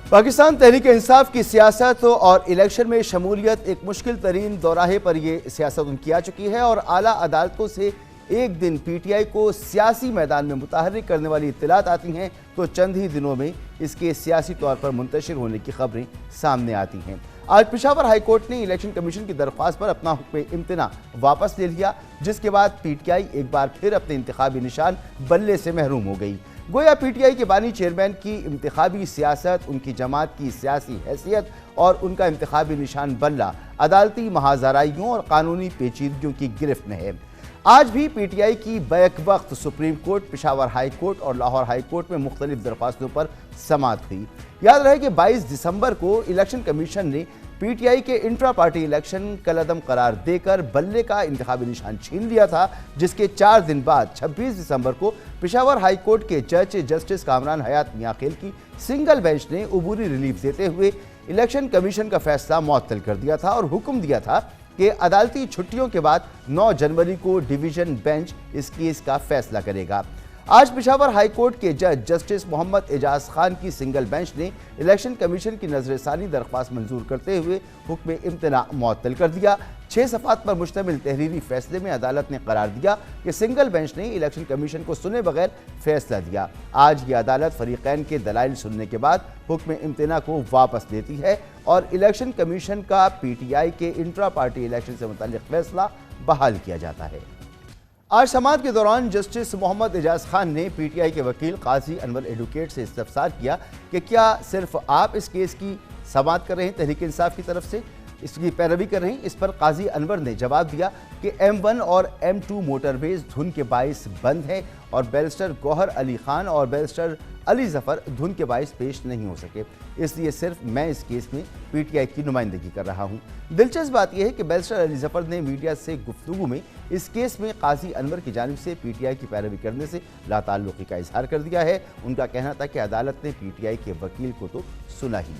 پاکستان تحریک انصاف کی سیاست اور الیکشن میں شمولیت ایک مشکل ترین دوراہے پر یہ سیاست ان کی آ چکی ہے اور اعلیٰ عدالتوں سے ایک دن پی ٹی آئی کو سیاسی میدان میں متحرک کرنے والی اطلاعات آتی ہیں تو چند ہی دنوں میں اس کے سیاسی طور پر منتشر ہونے کی خبریں سامنے آتی ہیں۔ آج پشاور ہائی کورٹ نے الیکشن کمیشن کی درخواست پر اپنا حکم امتناع واپس لے لیا، جس کے بعد پی ٹی آئی ایک بار پھر اپنے انتخابی نشان بلے سے محروم ہو گئی۔ گویا پی ٹی آئی کے بانی چیئرمین کی انتخابی سیاست، ان کی جماعت کی سیاسی حیثیت اور ان کا انتخابی نشان بلہ عدالتی محاذرائیوں اور قانونی پیچیدگیوں کی گرفت میں ہے۔ آج بھی پی ٹی آئی کی بیک وقت supreme court, Peshawar high court اور لاہور ہائی کورٹ میں مختلف درخواستوں پر سماعت ہوئی۔ یاد رہے کہ 22 دسمبر کو الیکشن کمیشن نے پی ٹی آئی کے انٹرا پارٹی الیکشن کالعدم قرار دے کر بلے کا انتخابی نشان چھین لیا تھا، جس کے 4 دن بعد 26 دسمبر کو پشاور ہائی کورٹ کے جج جسٹس کامران حیات میاں خیل کی سنگل بینچ نے عبوری ریلیف دیتے ہوئے الیکشن کمیشن کا فیصلہ معطل کر دیا تھا اور حکم دیا تھا کہ عدالتی چھٹیوں کے بعد 9 جنوری کو ڈویژن بینچ اس کیس کا فیصلہ کرے گا۔ آج پشاور ہائی کورٹ کے جج جسٹس محمد اعجاز خان کی سنگل بینچ نے الیکشن کمیشن کی نظر ثانی درخواست منظور کرتے ہوئے حکم امتناع معطل کر دیا۔ 6 صفحات پر مشتمل تحریری فیصلے میں عدالت نے قرار دیا کہ سنگل بینچ نے الیکشن کمیشن کو سنے بغیر فیصلہ دیا۔ آج یہ عدالت فریقین کے دلائل سننے کے بعد حکم امتناع کو واپس لیتی ہے اور الیکشن کمیشن کا پی ٹی آئی کے انٹرا پارٹی الیکشن سے متعلق فیصلہ بحال کیا جاتا ہے۔ آج سماعت کے دوران جسٹس محمد اعجاز خان نے پی ٹی آئی کے وکیل قاضی انور ایڈوکیٹ سے استفسار کیا کہ کیا صرف آپ اس کیس کی سماعت کر رہے ہیں، تحریک انصاف کی طرف سے اس کی پیروی کر رہے ہیں؟ اس پر قاضی انور نے جواب دیا کہ M1 اور M2 موٹر ویز دھن کے باعث بند ہے اور بیرسٹر گوہر علی خان اور بیرسٹر علی ظفر دھن کے باعث پیش نہیں ہو سکے، اس لیے صرف میں اس کیس میں پی ٹی آئی کی نمائندگی کر رہا ہوں۔ دلچسپ بات یہ ہے کہ بیرسٹر علی ظفر نے میڈیا سے گفتگو میں اس کیس میں قاضی انور کی جانب سے پی ٹی آئی کی پیروی کرنے سے لا تعلقی کا اظہار کر دیا ہے۔ ان کا کہنا تھا کہ عدالت نے پی ٹی آئی کے وکیل کو تو سنا ہی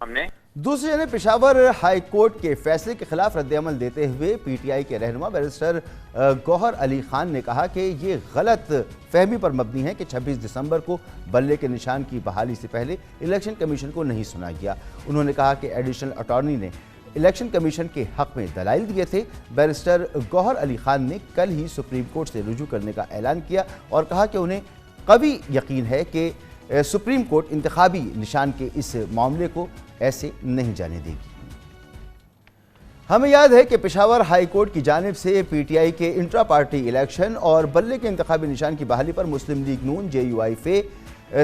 نہیں۔ دوسری جانب پشاور ہائی کورٹ کے فیصلے کے خلاف رد عمل دیتے ہوئے پی ٹی آئی کے رہنما بیرسٹر گوہر علی خان نے کہا کہ یہ غلط فہمی پر مبنی ہے کہ 26 دسمبر کو بلے کے نشان کی بحالی سے پہلے الیکشن کمیشن کو نہیں سنا گیا۔ انہوں نے کہا کہ ایڈیشنل اٹارنی نے الیکشن کمیشن کے حق میں دلائل دیے تھے۔ بیرسٹر گوہر علی خان نے کل ہی سپریم کورٹ سے رجوع کرنے کا اعلان کیا اور کہا کہ انہیں قوی یقین ہے کہ سپریم کورٹ انتخابی نشان کے اس معاملے کو ایسے نہیں جانے دے گی۔ ہمیں یاد ہے کہ پشاور ہائی کورٹ کی جانب سے پی ٹی آئی کے انٹرا پارٹی الیکشن اور بلے کے انتخابی نشان کی بحالی پر مسلم لیگ نون، جے یو آئی فے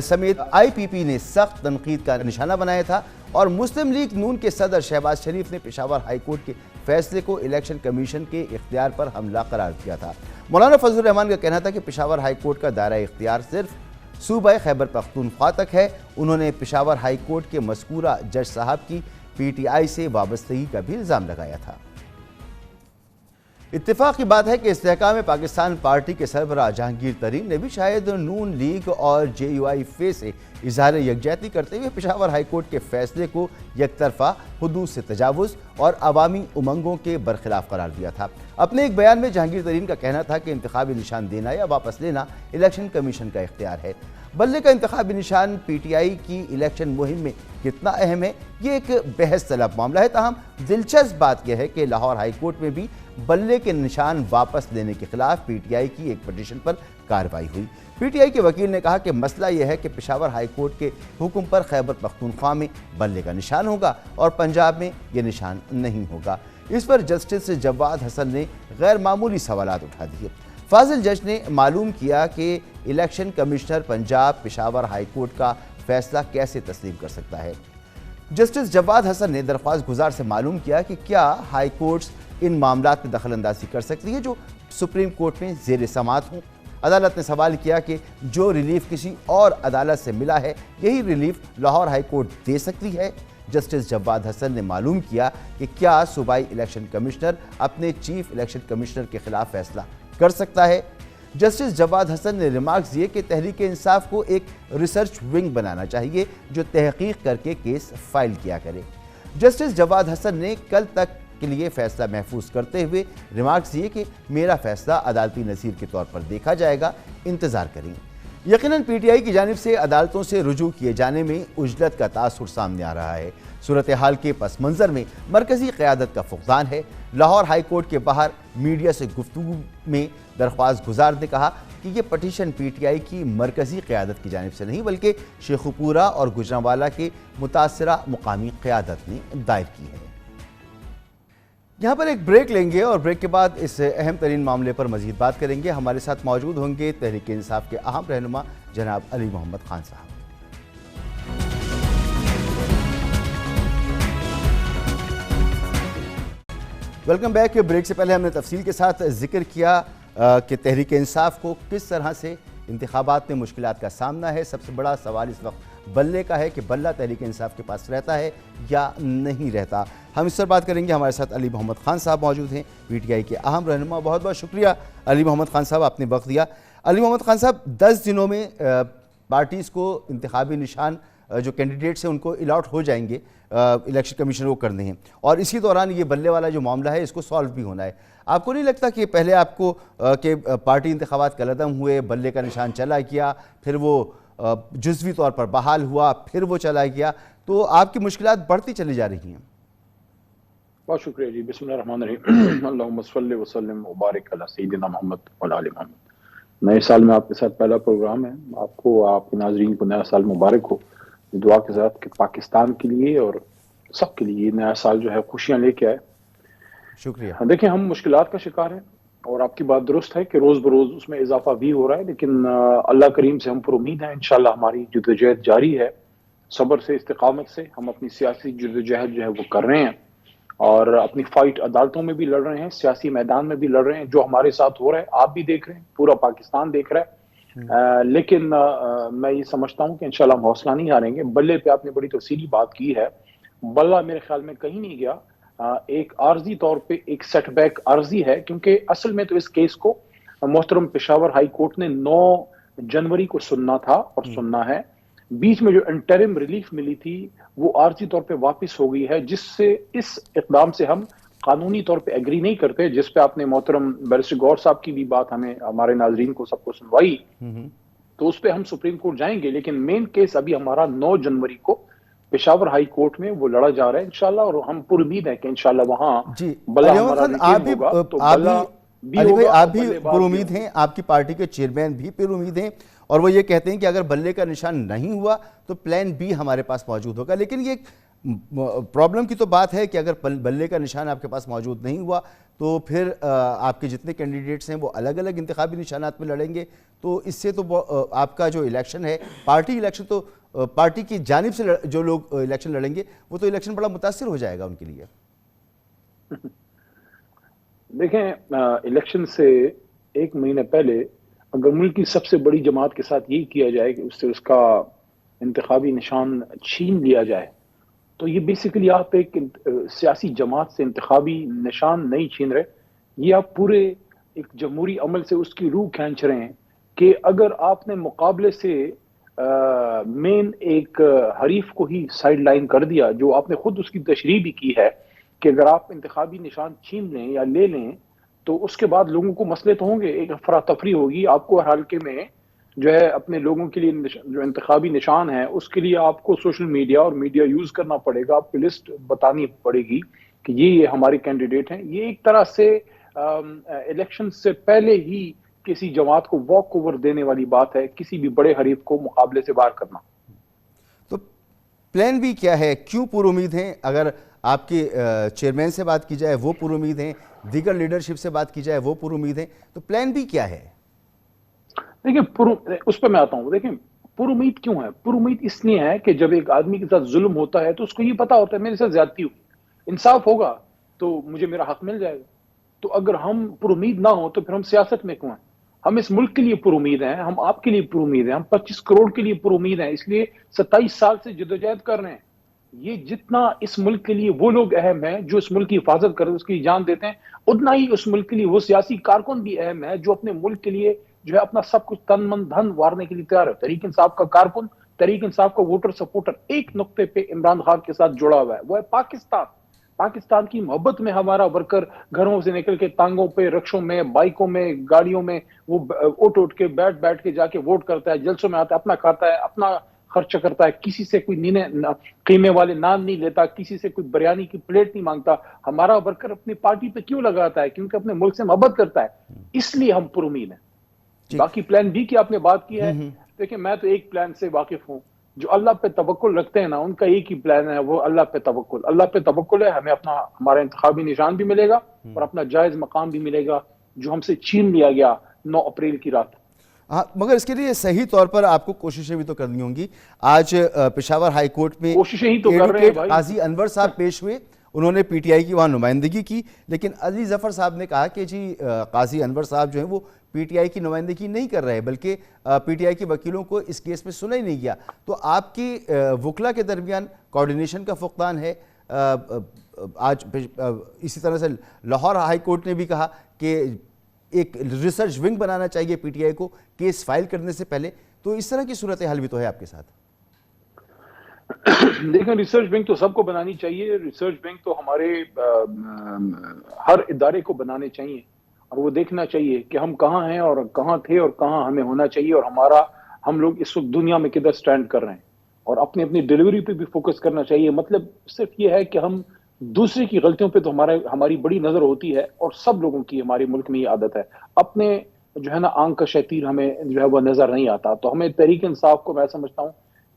سمیت آئی پی پی نے سخت تنقید کا نشانہ بنایا تھا اور مسلم لیگ نون کے صدر شہباز شریف نے پشاور ہائی کورٹ کے فیصلے کو الیکشن کمیشن کے اختیار پر حملہ قرار دیا تھا۔ مولانا فضل الرحمان کا کہنا تھا کہ پشاور ہائی کورٹ کا دائرہ اختیار صرف صوبہ خیبر پختونخوا تک ہے۔ انہوں نے پشاور ہائی کورٹ کے مذکورہ جج صاحب کی پی ٹی آئی سے وابستگی کا بھی الزام لگایا تھا۔ اتفاق کی بات ہے کہ استحکام پاکستان پارٹی کے سربراہ جہانگیر ترین نے بھی شاید نون لیگ اور جے یو آئی فے سے اظہار یکجہتی کرتے ہوئے پشاور ہائی کورٹ کے فیصلے کو یک طرفہ، حدود سے تجاوز اور عوامی امنگوں کے برخلاف قرار دیا تھا۔ اپنے ایک بیان میں جہانگیر ترین کا کہنا تھا کہ انتخابی نشان دینا یا واپس لینا الیکشن کمیشن کا اختیار ہے۔ بلے کا انتخابی نشان پی ٹی آئی کی الیکشن مہم میں کتنا اہم ہے، یہ ایک بحث طلب معاملہ ہے۔ تاہم دلچسپ بات یہ ہے کہ لاہور ہائی کورٹ میں بھی بلے کے نشان واپس لینے کے خلاف پی ٹی آئی کی ایک پٹیشن پر کارروائی ہوئی۔ پی ٹی آئی کے وکیل نے کہا کہ مسئلہ یہ ہے کہ پشاور ہائی کورٹ کے حکم پر خیبر پختونخوا میں بلے کا نشان ہوگا اور پنجاب میں یہ نشان نہیں ہوگا۔ اس پر جسٹس جواد حسن نے غیر معمولی سوالات اٹھا دیے۔ فاضل جج نے معلوم کیا کہ election commissioner Punjab Peshawar high court کا فیصلہ کیسے تسلیم کر سکتا ہے۔ جسٹس جواد حسن نے درخواست گزار سے معلوم کیا کہ کیا ہائی کورٹس ان معاملات میں دخل اندازی کر سکتی ہے جو سپریم کورٹ میں زیر سماعت ہوں۔ عدالت نے سوال کیا کہ جو ریلیف کسی اور عدالت سے ملا ہے یہی ریلیف لاہور ہائی کورٹ دے سکتی ہے۔ جسٹس جواد حسن نے معلوم کیا کہ کیا صوبائی الیکشن کمشنر اپنے چیف الیکشن کمشنر کے خلاف فیصلہ کر سکتا ہے۔ جسٹس جواد حسن نے ریمارکس دیے کہ تحریک انصاف کو ایک ریسرچ ونگ بنانا چاہیے جو تحقیق کر کے کیس فائل کیا کرے۔ جسٹس جواد حسن نے کل تک کے لیے فیصلہ محفوظ کرتے ہوئے ریمارکس دیے کہ میرا فیصلہ عدالتی نظیر کے طور پر دیکھا جائے گا، انتظار کریں۔ یقیناً پی ٹی آئی کی جانب سے عدالتوں سے رجوع کیے جانے میں عجلت کا تاثر سامنے آ رہا ہے۔ صورتحال کے پس منظر میں مرکزی قیادت کا فقدان ہے۔ لاہور ہائی کورٹ کے باہر میڈیا سے گفتگو میں درخواست گزار نے کہا کہ یہ پٹیشن پی ٹی آئی کی مرکزی قیادت کی جانب سے نہیں بلکہ شیخوپورہ اور گوجرانوالہ کے متاثرہ مقامی قیادت نے دائر کی ہے۔ یہاں پر ایک بریک لیں گے اور بریک کے بعد اس اہم ترین معاملے پر مزید بات کریں گے۔ ہمارے ساتھ موجود ہوں گے تحریک انصاف کے اہم رہنما جناب علی محمد خان صاحب۔ Welcome back. بریک سے پہلے ہم نے تفصیل کے ساتھ ذکر کیا کہ تحریک انصاف کو کس طرح سے انتخابات میں مشکلات کا سامنا ہے۔ سب سے بڑا سوال اس وقت بلے کا ہے کہ بلہ تحریک انصاف کے پاس رہتا ہے یا نہیں رہتا۔ ہم اس پر بات کریں گے۔ ہمارے ساتھ علی محمد خان صاحب موجود ہیں، پی ٹی آئی کے اہم رہنما۔ بہت بہت شکریہ علی محمد خان صاحب، آپ نے وقت دیا۔ علی محمد خان صاحب، 10 دنوں میں پارٹیز کو انتخابی نشان جو کینڈیڈیٹس ہیں ان کو الاٹ ہو جائیں گے، الیکشن کمیشن کو کرنے ہیں، اور اسی دوران یہ بلے والا جو معاملہ ہے اس کو سالو بھی ہونا ہے۔ آپ کو نہیں لگتا کہ پہلے آپ کو کہ پارٹی انتخابات کالعدم ہوئے، بلے کا نشان چلا گیا، پھر وہ جزوی طور پر بحال ہوا، پھر وہ چلا گیا، تو آپ کی مشکلات بڑھتی چلی جا رہی ہیں؟ بہت شکریہ جی۔ بسم اللہ الرحمن الرحیم۔ اللہم صلی وسلم وبارک علی سیدنا محمد وعلی آل محمد۔ نئے سال میں آپ کے ساتھ پہلا پروگرام ہے۔ آپ کو، آپ کے ناظرین کو نیا سال مبارک ہو۔ دعا کے ساتھ کہ پاکستان کے لیے اور سب کے لیے نیا سال جو ہے خوشیاں لے کے آئے۔ شکریہ۔ دیکھیں، ہم مشکلات کا شکار ہیں اور آپ کی بات درست ہے کہ روز بروز اس میں اضافہ بھی ہو رہا ہے، لیکن اللہ کریم سے ہم پر امید ہیں انشاءاللہ ہماری جدوجہد جاری ہے۔ صبر سے، استقامت سے ہم اپنی سیاسی جدوجہد جو ہے وہ کر رہے ہیں اور اپنی فائٹ عدالتوں میں بھی لڑ رہے ہیں، سیاسی میدان میں بھی لڑ رہے ہیں۔ جو ہمارے ساتھ ہو رہا ہے آپ بھی دیکھ رہے ہیں، پورا پاکستان دیکھ رہا ہے۔ لیکن میں یہ سمجھتا ہوں کہ انشاءاللہ ہم حوصلہ نہیں ہاریں گے۔ بلے پہ آپ نے بڑی تفصیلی بات کی ہے۔ بلہ میرے خیال میں کہیں نہیں گیا، ایک عارضی طور پہ ایک سیٹ بیک عارضی ہے، کیونکہ اصل میں تو اس کیس کو محترم پشاور ہائی کورٹ نے 9 جنوری کو سننا تھا اور سننا ہے۔ بیچ میں جو انٹرم ریلیف ملی تھی وہ عارضی طور پہ واپس ہو گئی ہے، جس سے اس اقدام سے ہم قانونی طور پہ ایگری نہیں کرتے، جس پہ آپ نے محترم بیرسٹر گور صاحب کی بھی بات ہمیں، ہمارے ناظرین کو سب کو سنوائی، تو اس پہ ہم سپریم کورٹ جائیں گے۔ لیکن مین کیس ابھی ہمارا 9 جنوری کو پشاور ہائی کورٹ میں وہ لڑا جا رہا ہے انشاءاللہ، اور ہم پر امید ہے کہ انشاءاللہ وہاں بلہ ہمارا ریٹین ہوگا۔ تو بلہ بھی ہوگا، آپ بھی پر امید ہیں، آپ کی پارٹی کے چیئرمین بھی پر امید ہیں، اور وہ یہ کہتے ہیں کہ اگر بلے کا نشان نہیں ہوا تو پلان بی ہمارے پاس موجود ہوگا۔ لیکن یہ پرابلم کی تو بات ہے کہ اگر بلے کا نشان آپ کے پاس موجود نہیں ہوا تو پھر آپ کے جتنے کینڈیڈیٹس ہیں وہ الگ الگ انتخابی نشانات میں لڑیں گے، تو اس سے تو آپ کا جو الیکشن ہے، پارٹی الیکشن، تو پارٹی کی جانب سے جو لوگ الیکشن لڑیں گے وہ تو الیکشن بڑا متاثر ہو جائے گا ان کے لیے۔ دیکھیں، الیکشن سے ایک مہینے پہلے اگر ملک کی سب سے بڑی جماعت کے ساتھ یہی کیا جائے کہ اس سے اس کا انتخابی نشان چھین لیا جائے، تو یہ بیسیکلی آپ ایک سیاسی جماعت سے انتخابی نشان نہیں چھین رہے، یہ آپ پورے ایک جمہوری عمل سے اس کی روح کھینچ رہے ہیں کہ اگر آپ نے مقابلے سے مین ایک حریف کو ہی سائیڈ لائن کر دیا، جو آپ نے خود اس کی تشریح بھی کی ہے کہ اگر آپ انتخابی نشان چھین لیں یا لے لیں تو اس کے بعد لوگوں کو مسئلے تو ہوں گے، ایک افراتفری ہوگی، آپ کو ہر حلقے میں جو ہے اپنے لوگوں کے لیے جو انتخابی نشان ہے اس کے لیے آپ کو سوشل میڈیا اور میڈیا یوز کرنا پڑے گا، آپ کو لسٹ بتانی پڑے گی کہ یہ ہمارے کینڈیڈیٹ ہیں۔ یہ ایک طرح سے الیکشن سے پہلے ہی کسی جماعت کو واک اوور دینے والی بات ہے، کسی بھی بڑے حریف کو مقابلے سے باہر کرنا۔ تو پلان بھی کیا ہے؟ کیوں پر امید ہیں؟ اگر آپ کے چیئرمین سے بات کی جائے وہ پر امید ہیں، دیگر لیڈرشپ سے بات کی جائے وہ پر امید ہیں، تو پلان بھی کیا ہے؟ دیکھیں، اس پہ میں آتا ہوں۔ دیکھیں، پر امید کیوں ہے؟ پر امید اس لیے ہے کہ جب ایک آدمی کے ساتھ ظلم ہوتا ہے تو اس کو یہ پتا ہوتا ہے میرے ساتھ زیادتی ہوگی، انصاف ہوگا تو مجھے میرا حق مل جائے گا۔ تو اگر ہم پر امید نہ ہو تو پھر ہم سیاست میں کیوں ہیں؟ ہم اس ملک کے لیے پر امید ہیں، ہم آپ کے لیے پر امید ہیں، ہم 25 کروڑ کے لیے پر امید ہیں، اس لیے 27 سال سے جدوجہد کر رہے ہیں۔ یہ جتنا اس ملک کے لیے وہ لوگ اہم ہیں جو اس ملک کی حفاظت کرتے ہیں، اس کی جان دیتے ہیں، اتنا ہی اس ملک کے لیے وہ سیاسی کارکن بھی اہم ہے جو اپنے ملک کے لیے جو ہے اپنا سب کچھ تن من دھن وارنے کے لیے تیار ہے۔ تحریک انصاف کا کارکن، تحریک انصاف کا ووٹر سپورٹر ایک نقطے پہ عمران خان کے ساتھ جڑا ہوا ہے، وہ ہے پاکستان۔ پاکستان کی محبت میں ہمارا ورکر گھروں سے نکل کے تانگوں پہ، رکشوں میں، بائکوں میں، گاڑیوں میں وہ اٹھ کے بیٹھ کے جا کے ووٹ کرتا ہے، جلسوں میں آتا ہے، اپنا کھاتا ہے، اپنا خرچہ کرتا ہے، کسی سے کوئی قیمے والے نان نہیں لیتا، کسی سے کوئی بریانی کی پلیٹ نہیں مانگتا. ہمارا ورکر اپنی پارٹی پہ کیوں لگاتا ہے؟ کیونکہ اپنے ملک سے محبت کرتا ہے، اس لیے ہم پر امید ہیں. باقی پلان بی کی آپ نے بات کی ہے، دیکھیں میں تو ایک پلان سے واقف ہوں. جو اللہ پہ توکل رکھتے ہیں نا، ان کا ایک ہی پلان ہے، وہ اللہ پہ توکل. اللہ پہ توکل ہے، ہمیں ہمارا انتخابی نشان بھی ملے گا اور اپنا جائز مقام بھی ملے گا جو ہم سے چھین لیا گیا 9 اپریل کی رات. ہاں، مگر اس کے لیے صحیح طور پر آپ کو کوششیں بھی تو کرنی ہوں گی. آج پشاور ہائی کورٹ میں کوششیں ہی تو کر رہے ہیں ایڈوکیٹ بھائی. قاضی انور صاحب پیش ہوئے، انہوں نے پی ٹی آئی کی وہاں نمائندگی کی، لیکن علی ظفر صاحب نے کہا کہ جی قاضی انور صاحب جو ہیں وہ پی ٹی آئی کی نمائندگی نہیں کر رہے، بلکہ پی ٹی آئی کے وکیلوں کو اس کیس میں سنا ہی نہیں گیا. تو آپ کی وکلا کے درمیان کوارڈینیشن کا فقدان ہے. آج اسی طرح سے لاہور ہائی کورٹ نے بھی کہا کہ ایک ریسرچ ونگ بنانا چاہیے پی ٹی آئی کو کیس فائل کرنے سے پہلے. تو اس طرح کی صورتحال بھی تو ہے آپ کے ساتھ. دیکھیں ریسرچ ونگ تو سب کو بنانی چاہیے، ریسرچ ونگ تو ہمارے ہر ادارے کو بنانے چاہیے، اور وہ دیکھنا چاہیے کہ ہم کہاں ہیں اور کہاں تھے اور کہاں ہمیں ہونا چاہیے، اور ہم لوگ اس وقت دنیا میں کدھر سٹینڈ کر رہے ہیں، اور اپنی ڈیلیوری پہ بھی فوکس کرنا چاہیے. مطلب صرف یہ ہے کہ ہم دوسرے کی غلطیوں پہ تو ہماری بڑی نظر ہوتی ہے، اور سب لوگوں کی ہمارے ملک میں یہ عادت ہے، اپنے جو ہے نا آنکھ کا شتیر ہمیں جو ہے وہ نظر نہیں آتا. تو ہمیں تحریک انصاف کو میں سمجھتا ہوں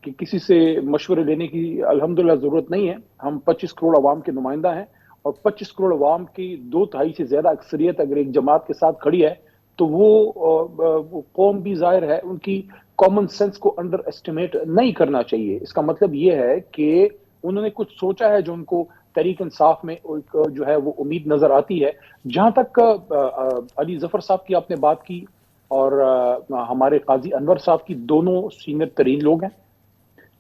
کہ کسی سے مشورے لینے کی الحمدللہ ضرورت نہیں ہے. ہم 25 کروڑ عوام کے نمائندہ ہیں، اور 25 کروڑ عوام کی 2/3 سے زیادہ اکثریت اگر ایک جماعت کے ساتھ کھڑی ہے تو وہ قوم بھی ظاہر ہے ان کی کامن سینس کو انڈر ایسٹیمیٹ نہیں کرنا چاہیے. اس کا مطلب یہ ہے کہ انہوں نے کچھ سوچا ہے جو ان کو تحریک انصاف میں جو ہے وہ امید نظر آتی ہے. جہاں تک علی ظفر صاحب کی آپ نے بات کی اور ہمارے قاضی انور صاحب کی، دونوں سینئر ترین لوگ ہیں،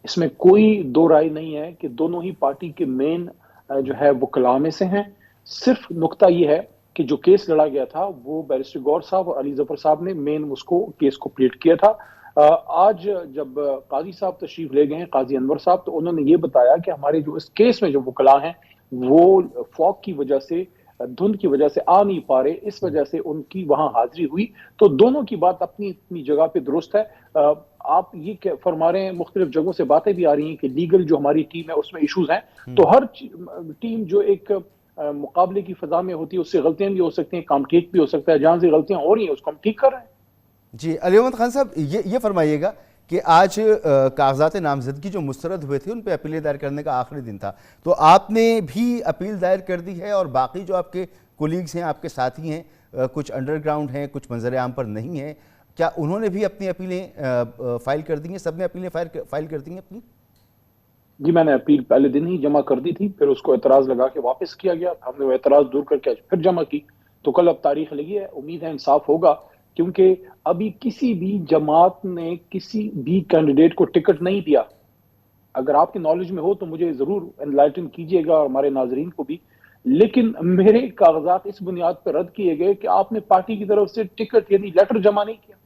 اس میں کوئی دو رائے نہیں ہے کہ دونوں ہی پارٹی کے مین جو ہے وکلاء میں سے ہیں. صرف نقطہ یہ ہے کہ جو کیس لڑا گیا تھا وہ بیرسٹر گور صاحب اور علی ظفر صاحب نے مین اس کو کیس کو پلیٹ کیا تھا. آج جب قاضی صاحب تشریف لے گئے ہیں، قاضی انور صاحب، تو انہوں نے یہ بتایا کہ ہمارے جو اس کیس میں جو وکلاء ہیں وہ فوگ کی وجہ سے، دھند کی وجہ سے آ نہیں پا رہے، اس وجہ سے ان کی وہاں حاضری ہوئی. تو دونوں کی بات اپنی جگہ پہ درست ہے. آپ یہ فرما رہے ہیں، مختلف جگہوں سے باتیں بھی آ رہی ہیں کہ لیگل جو ہماری ٹیم ہے اس میں ایشوز ہیں. تو ہر ٹیم جو ایک مقابلے کی فضا میں ہوتی ہے اس سے غلطیاں بھی ہو سکتی ہیں، کام ٹھیک بھی ہو سکتا ہے. جہاں سے غلطیاں ہو رہی ہیں اس کو ہم ٹھیک کر رہے ہیں. جی علی محمد خان صاحب، یہ فرمائیے گا کہ آج کاغذات نامزدگی جو مسترد ہوئے تھے ان پہ اپیلیں دائر کرنے کا آخری دن تھا، تو آپ نے بھی اپیل دائر کر دی ہے، اور باقی جو آپ کے کولیگز ہیں، آپ کے ساتھی ہیں، کچھ انڈر گراؤنڈ ہیں، کچھ منظر عام پر نہیں ہیں، کیا انہوں نے بھی اپنی اپیلیں فائل کر دی ہیں؟ سب نے اپیلیں فائل کر دی ہیں اپنی؟ جی میں نے اپیل پہلے دن ہی جمع کر دی تھی، پھر اس کو اعتراض لگا کے واپس کیا گیا. ہم نے وہ اعتراض دور کر کے پھر جمع کی. تو کل اب تاریخ لگی ہے، امید ہے انصاف ہوگا، کیونکہ ابھی کسی بھی جماعت نے کسی بھی کینڈیڈیٹ کو ٹکٹ نہیں دیا. اگر آپ کی نالج میں ہو تو مجھے ضرور انلائٹن کیجئے گا، اور ہمارے ناظرین کو بھی. لیکن میرے کاغذات اس بنیاد پر رد کیے گئے کہ آپ نے پارٹی کی طرف سے ٹکٹ یعنی لیٹر جمع نہیں کیا.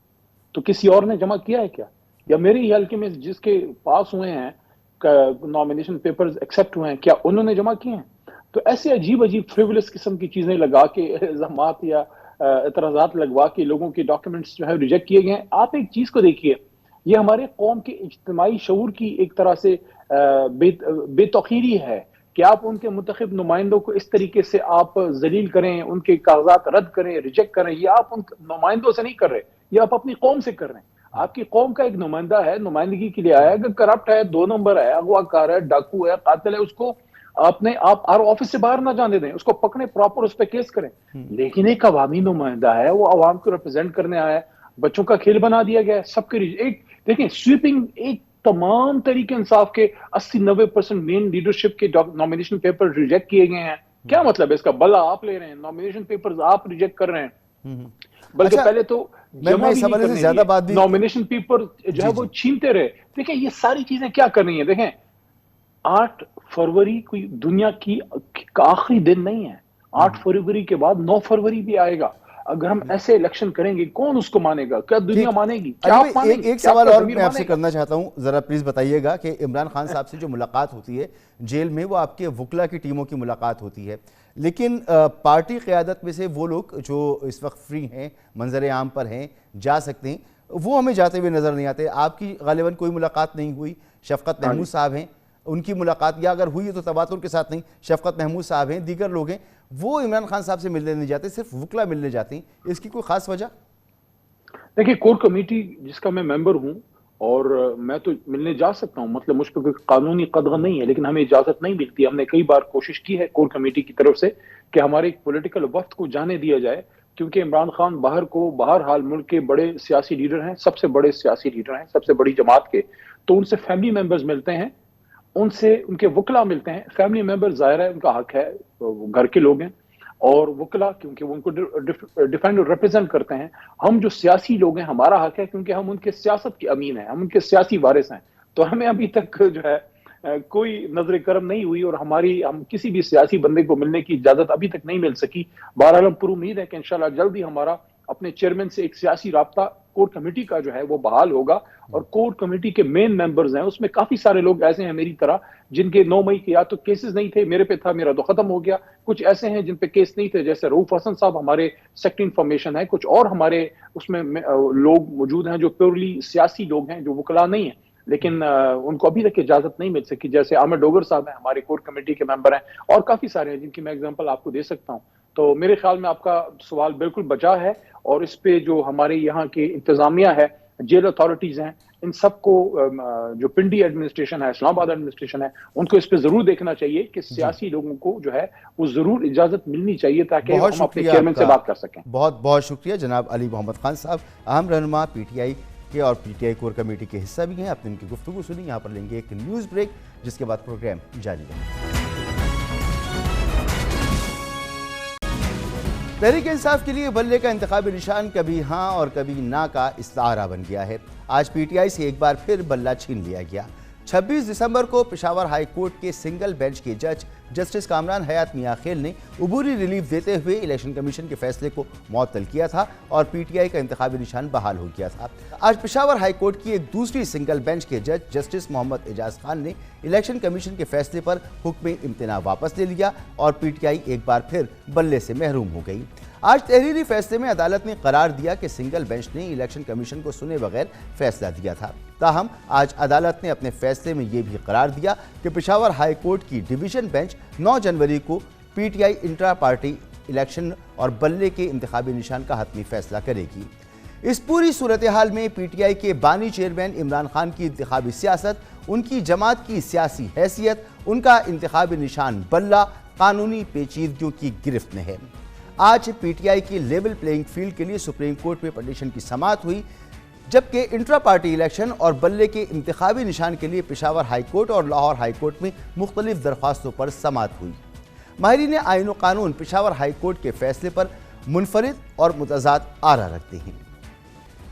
تو کسی اور نے جمع کیا ہے کیا؟ یا میرے ہی حلقے میں جس کے پاس ہوئے ہیں نامینیشن پیپرز ایکسیپٹ ہوئے ہیں، کیا انہوں نے جمع کیے ہیں؟ تو ایسے عجیب فریولس قسم کی چیزیں لگا کے، الزامات یا اعتراضات لگوا کے لوگوں کے ڈاکیومنٹس جو ہے ریجیکٹ کیے گئے ہیں. آپ ایک چیز کو دیکھیے، یہ ہمارے قوم کے اجتماعی شعور کی ایک طرح سے بے توقیری ہے کہ آپ ان کے منتخب نمائندوں کو اس طریقے سے آپ ذلیل کریں، ان کے کاغذات رد کریں، ریجیکٹ کریں. یہ آپ ان نمائندوں سے نہیں کر رہے، یہ آپ اپنی قوم سے کر رہے ہیں. آپ کی قوم کا ایک نمائندہ ہے، نمائندگی کے لیے آیا ہے، اگر کرپٹ ہے، 2 نمبر ہے، اغوا کار ہے، ڈاکو ہے، قاتل ہے، اس کو آپ آفس سے باہر نہ جانے دیں، اس کو پکڑیں، پراپر اس پہ کیس کریں. لیکن ایک عوامی نمائندہ ہے، وہ عوام کو ریپرزینٹ کرنے آیا ہے، بچوں کا کھیل بنا دیا گیا ہے. سب کے ایک دیکھیں سویپنگ، ایک تمام طریقے انصاف کے 80-90% مین لیڈرشپ کے نامینیشن پیپر ریجیکٹ کیے گئے ہیں. کیا مطلب ہے اس کا؟ بلا آپ لے رہے ہیں، نامینیشن پیپرز آپ ریجیکٹ کر رہے ہیں، بلکہ پہلے تو جمع بھی نہیں کرنے دیے، نامینیشن پیپر جو ہے وہ چھینتے رہے. دیکھیں یہ ساری چیزیں کیا کر رہی ہیں. دیکھیں 8 فروری کوئی دنیا کی آخری دن نہیں ہے. 8 فروری کے بعد 9 فروری بھی آئے گا. اگر ہم ایسے الیکشن کریں گے کون اس کو مانے گا؟ کیا دنیا مانے گی؟ کیا آپ مانیں گے؟ ایک سوال اور میں آپ سے کرنا چاہتا ہوں، ذرا پلیز بتائیے گا کہ عمران خان صاحب سے جو ملاقات ہوتی ہے جیل میں وہ آپ کے وکلا کی ٹیموں کی ملاقات ہوتی ہے، لیکن پارٹی قیادت میں سے وہ لوگ جو اس وقت فری ہیں، منظر عام پر ہیں، جا سکتے ہیں، وہ ہمیں جاتے ہوئے نظر نہیں آتے۔ آپ کی غالباً کوئی ملاقات نہیں ہوئی، شفقت محمود صاحب ہیں، ان کی ملاقات یا اگر ہوئی ہے تو تواتر کے ساتھ نہیں، شفقت محمود صاحب ہیں، دیگر لوگ ہیں، وہ عمران خان صاحب سے ملنے نہیں جاتے، صرف وکلا ملنے جاتے ہیں، اس کی کوئی خاص وجہ؟ دیکھیے کور کمیٹی جس کا میں ممبر ہوں اور میں تو ملنے جا سکتا ہوں، مطلب مجھ پہ کوئی قانونی قدغن نہیں ہے، لیکن ہمیں اجازت نہیں ملتی۔ ہم نے کئی بار کوشش کی ہے کور کمیٹی کی طرف سے کہ ہمارے ایک پولیٹیکل وفد کو جانے دیا جائے، کیونکہ عمران خان بہرحال ملک کے بڑے سیاسی لیڈر ہیں، سب سے بڑے سیاسی لیڈر ہیں، سب سے بڑی جماعت کے، تو ان سے فیملی ممبرز ملتے ہیں، ان سے ان کے وکلا ملتے ہیں۔ فیملی ممبر ظاہر ہے ان کا حق ہے، گھر کے لوگ ہیں، اور وکلا کیونکہ وہ ان کو ڈیفینڈ اور ریپرزینٹ کرتے ہیں۔ ہم جو سیاسی لوگ ہیں ہمارا حق ہے کیونکہ ہم ان کے سیاست کے امین ہیں، ہم ان کے سیاسی وارث ہیں، تو ہمیں ابھی تک جو ہے کوئی نظر کرم نہیں ہوئی اور ہم کسی بھی سیاسی بندے کو ملنے کی اجازت ابھی تک نہیں مل سکی۔ بہرحال ہم پر امید ہے کہ انشاءاللہ جلد ہی ہمارا اپنے چیئرمین سے ایک سیاسی رابطہ کور کمیٹی کا جو ہے وہ بحال ہوگا، اور کور کمیٹی کے مین ممبرز ہیں، اس میں کافی سارے لوگ ایسے ہیں میری طرح جن کے 9 مئی کے یا تو کیسز نہیں تھے، میرے پہ تھا، میرا تو ختم ہو گیا، کچھ ایسے ہیں جن پہ کیس نہیں تھے، جیسے رؤف حسن صاحب ہمارے سیکٹری انفارمیشن ہے، کچھ اور ہمارے اس میں لوگ موجود ہیں جو پیورلی سیاسی لوگ ہیں، جو وکلا نہیں ہیں، لیکن ان کو ابھی تک اجازت نہیں مل سکی، جیسے عامر ڈوگر صاحب ہیں ہمارے کور کمیٹی کے ممبر ہیں، اور کافی سارے ہیں جن کی میں اگزامپل آپ کو دے سکتا ہوں۔ تو میرے خیال میں آپ کا سوال بالکل بجا ہے، اور اس پہ جو ہمارے یہاں کی انتظامیہ ہے، جیل اتھارٹیز ہیں، ان سب کو جو پنڈی ایڈمنسٹریشن ہے، اسلام آباد ایڈمنسٹریشن ہے، ان کو اس پہ ضرور دیکھنا چاہیے کہ سیاسی لوگوں کو جو ہے وہ ضرور اجازت ملنی چاہیے تاکہ ہم اپنے چیئرمین سے بات کر سکیں۔ بہت بہت شکریہ جناب علی محمد خان صاحب، اہم رہنما پی ٹی آئی کے اور P T I core committee کے حصہ بھی ہیں۔ آپ نے ان کی گفتگو سنی، یہاں پر لیں گے ایک نیوز بریک، جس کے بعد پروگرام جاری رہے گا۔ تحریک انصاف کے لیے بلے کا انتخابی نشان کبھی ہاں اور کبھی نہ کا استعارہ بن گیا ہے۔ آج پی ٹی آئی سے ایک بار پھر بلہ چھین لیا گیا۔ 26 دسمبر کو پشاور ہائی کورٹ کے سنگل بینچ کے جج جسٹس کامران حیات میاں خیل نے عبوری ریلیف دیتے ہوئے الیکشن کمیشن کے فیصلے کو معطل کیا تھا اور پی ٹی آئی کا انتخابی نشان بحال ہو گیا تھا۔ آج پشاور ہائی کورٹ کی ایک دوسری سنگل بینچ کے جج جسٹس محمد اعجاز خان نے الیکشن کمیشن کے فیصلے پر حکم امتناع واپس لے لیا اور پی ٹی آئی ایک بار پھر بلے سے محروم ہو گئی۔ آج تحریری فیصلے میں عدالت نے قرار دیا کہ سنگل بینچ نے الیکشن کمیشن کو سنے بغیر فیصلہ دیا تھا۔ تاہم آج عدالت نے اپنے فیصلے میں یہ بھی قرار دیا کہ پشاور ہائی کورٹ کی ڈویژن بینچ 9 جنوری کو P T I intra party election اور بلے کے انتخابی نشان کا حتمی فیصلہ کرے گی۔ اس پوری صورتحال میں پی ٹی آئی کے بانی چیئرمین عمران خان کی انتخابی سیاست، ان کی جماعت کی سیاسی حیثیت، ان کا انتخابی نشان بلہ قانونی پیچیدگیوں کی گرفت میں ہے۔ آج پی ٹی آئی کی لیول پلینگ فیلڈ کے لیے سپریم کورٹ میں پٹیشن کی سماعت ہوئی، جبکہ انٹرا پارٹی الیکشن اور بلے کے انتخابی نشان کے لیے پشاور ہائی کورٹ اور لاہور ہائی کورٹ میں مختلف درخواستوں پر سماعت ہوئی۔ ماہرین آئین و قانون پشاور ہائی کورٹ کے فیصلے پر منفرد اور متضاد آرا رکھتے ہیں۔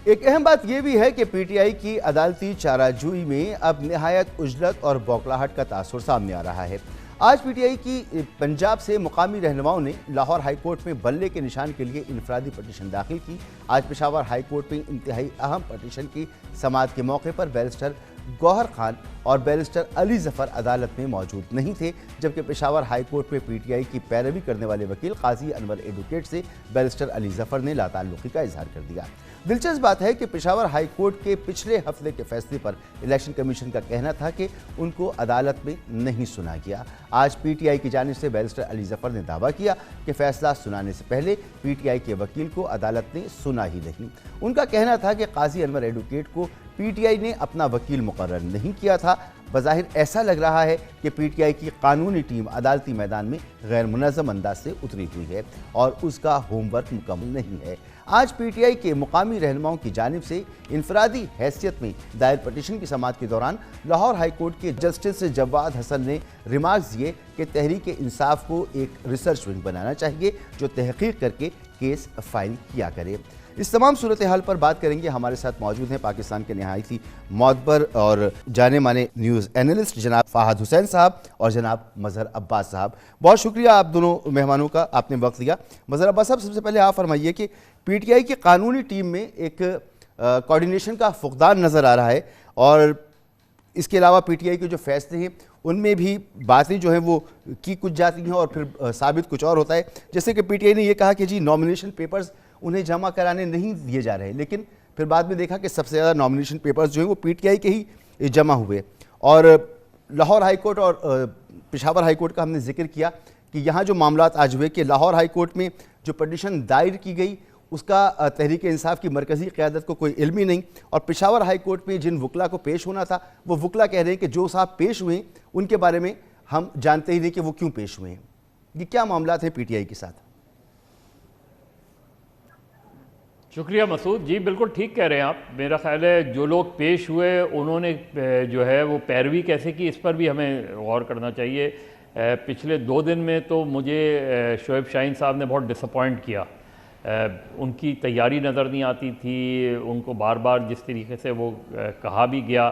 ایک اہم بات یہ بھی ہے کہ پی ٹی آئی کی عدالتی چارہ جوئی میں اب نہایت عجلت اور بوکھلاہٹ کا تاثر سامنے آ رہا ہے۔ آج پی ٹی آئی کی پنجاب سے مقامی رہنماؤں نے لاہور ہائی کورٹ میں بلے کے نشان کے لیے انفرادی پٹیشن داخل کی۔ آج پشاور ہائی کورٹ میں انتہائی اہم پٹیشن کی سماعت کے موقع پر بیرسٹر گوہر خان اور بیرسٹر علی ظفر عدالت میں موجود نہیں تھے، جبکہ پشاور ہائی کورٹ میں پی ٹی آئی کی پیروی کرنے والے وکیل قاضی انور ایڈوکیٹ سے بیرسٹر علی ظفر نے لاتعلقی کا اظہار کر دیا۔ دلچسپ بات ہے کہ پشاور ہائی کورٹ کے پچھلے ہفتے کے فیصلے پر الیکشن کمیشن کا کہنا تھا کہ ان کو عدالت میں نہیں سنا گیا۔ آج پی ٹی آئی کی جانب سے بیرسٹر علی ظفر نے دعویٰ کیا کہ فیصلہ سنانے سے پہلے پی ٹی آئی کے وکیل کو عدالت نے سنا ہی نہیں۔ ان کا کہنا تھا کہ قاضی انور ایڈوکیٹ کو پی ٹی آئی نے اپنا وکیل مقرر نہیں کیا تھا۔ بظاہر ایسا لگ رہا ہے کہ پی ٹی آئی کی قانونی ٹیم عدالتی میدان میں غیر منظم انداز سے اتری ہوئی ہے اور اس کا ہوم ورک مکمل نہیں ہے۔ آج پی ٹی آئی کے مقامی رہنماؤں کی جانب سے انفرادی حیثیت میں دائر پٹیشن کی سماعت کے دوران لاہور ہائی کورٹ کے جسٹس جواد حسن نے ریمارکس دیے کہ تحریک انصاف کو ایک ریسرچ ونگ بنانا چاہیے جو تحقیق کر کے کیس فائل کیا کرے۔ اس تمام صورتحال پر بات کریں گے. ہمارے ساتھ موجود ہیں پاکستان کے نہایت ہی معتبر اور جانے مانے نیوز اینالسٹ جناب فہد حسین صاحب اور جناب مظہر عباس صاحب. بہت شکریہ آپ دونوں مہمانوں کا، آپ نے وقت دیا. مظہر عباس صاحب، سب سے پہلے آپ فرمائیے کہ پی ٹی آئی کی قانونی ٹیم میں ایک کوارڈینیشن کا فقدان نظر آ رہا ہے، اور اس کے علاوہ پی ٹی آئی کے جو فیصلے ہیں ان میں بھی باتیں جو ہیں وہ کی کچھ جاتی ہیں اور پھر ثابت کچھ اور ہوتا ہے. جیسے کہ پی ٹی آئی نے یہ کہا کہ جی نامینیشن پیپرز انہیں جمع کرانے نہیں دیے جا رہے، لیکن پھر بعد میں دیکھا کہ سب سے زیادہ نامینیشن پیپرز جو ہیں وہ پی ٹی آئی کے ہی جمع ہوئے. اور لاہور ہائی کورٹ اور پشاور ہائی کورٹ کا ہم نے ذکر کیا کہ یہاں جو معاملات آج ہوئے کہ لاہور ہائی کورٹ میں جو پٹیشن دائر کی گئی اس کا تحریک انصاف کی مرکزی قیادت کو کوئی علم ہی نہیں، اور پشاور ہائی کورٹ میں جن وکلا کو پیش ہونا تھا وہ وکلا کہہ رہے ہیں کہ جو صاحب پیش ہوئے ہیں ان کے بارے میں ہم جانتے ہی نہیں کہ وہ کیوں پیش ہوئے ہیں. یہ کیا معاملات ہیں پی ٹی آئی کے ساتھ؟ شکریہ مسعود جی، بالکل ٹھیک کہہ رہے ہیں آپ. میرا خیال ہے جو لوگ پیش ہوئے انہوں نے جو ہے وہ پیروی کیسے کی اس پر بھی ہمیں غور کرنا چاہیے. پچھلے 2 دن میں تو مجھے شعیب شاہین صاحب نے بہت ڈس اپوائنٹ کیا. ان کی تیاری نظر نہیں آتی تھی، ان کو بار بار جس طریقے سے وہ کہا بھی گیا،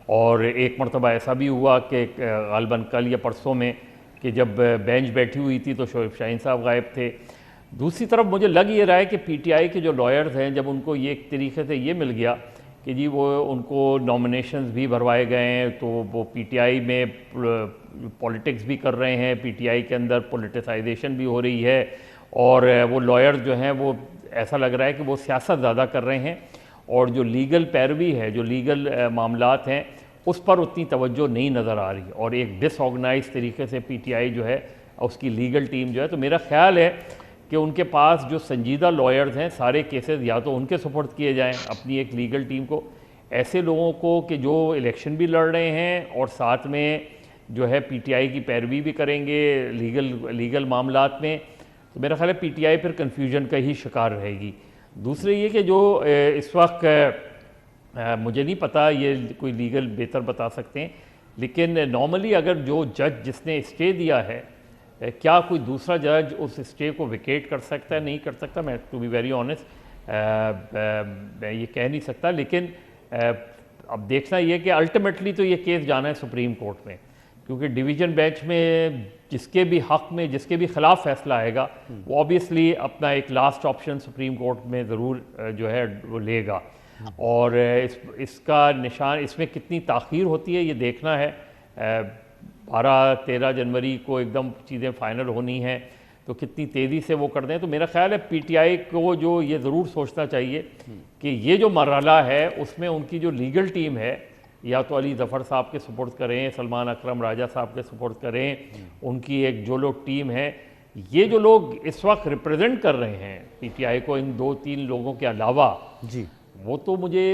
اور ایک مرتبہ ایسا بھی ہوا کہ غالباً کل یا پرسوں میں کہ جب بینچ بیٹھی ہوئی تھی تو شعیب شاہین صاحب غائب تھے. دوسری طرف مجھے لگ یہ رہا ہے کہ پی ٹی آئی کے جو لائرز ہیں جب ان کو یہ ایک طریقے سے یہ مل گیا کہ جی وہ ان کو نامینیشنز بھی بھروائے گئے ہیں، تو وہ پی ٹی آئی میں پولیٹکس بھی کر رہے ہیں، پی ٹی آئی کے اندر پولیٹیسائزیشن بھی ہو رہی ہے، اور وہ لائر جو ہیں وہ ایسا لگ رہا ہے کہ وہ سیاست زیادہ کر رہے ہیں، اور جو لیگل پیروی ہے، جو لیگل معاملات ہیں اس پر اتنی توجہ نہیں نظر آ رہی، اور ایک ڈس آرگنائز طریقے سے پی ٹی آئی جو ہے اس کی لیگل ٹیم جو ہے. تو میرا خیال ہے کہ ان کے پاس جو سنجیدہ لائرز ہیں سارے کیسز یا تو ان کے سپورٹ کیے جائیں اپنی ایک لیگل ٹیم کو، ایسے لوگوں کو کہ جو الیکشن بھی لڑ رہے ہیں اور ساتھ میں جو ہے پی ٹی آئی کی پیروی بھی کریں گے لیگل معاملات میں. تو میرا خیال ہے پی ٹی آئی پھر کنفیوژن کا ہی شکار رہے گی. دوسرے یہ کہ جو اس وقت مجھے نہیں پتا، یہ کوئی لیگل بہتر بتا سکتے ہیں، لیکن نارملی اگر جو جج جس نے اسٹے دیا ہے کیا کوئی دوسرا جج اس اسٹے کو ویکیٹ کر سکتا ہے؟ نہیں کر سکتا. میں ٹو بی ویری آنیسٹ میں یہ کہہ نہیں سکتا، لیکن اب دیکھنا یہ کہ الٹیمیٹلی تو یہ کیس جانا ہے سپریم کورٹ میں، کیونکہ ڈویژن بینچ میں جس کے بھی حق میں جس کے بھی خلاف فیصلہ آئے گا وہ آبویسلی اپنا ایک لاسٹ آپشن سپریم کورٹ میں ضرور جو ہے وہ لے گا. اور اس کا نشان اس میں کتنی تاخیر ہوتی ہے یہ دیکھنا ہے. 12-13 جنوری کو ایک دم چیزیں فائنل ہونی ہیں تو کتنی تیزی سے وہ کر دیں. تو میرا خیال ہے پی ٹی آئی کو جو یہ ضرور سوچنا چاہیے کہ یہ جو مرحلہ ہے اس میں ان کی جو لیگل ٹیم ہے یا تو علی ظفر صاحب کے سپورٹ کریں، سلمان اکرم راجہ صاحب کے سپورٹ کریں، ان کی ایک جو لوگ ٹیم ہے، یہ جو لوگ اس وقت ریپریزنٹ کر رہے ہیں پی ٹی آئی کو ان 2-3 لوگوں کے علاوہ، جی وہ تو مجھے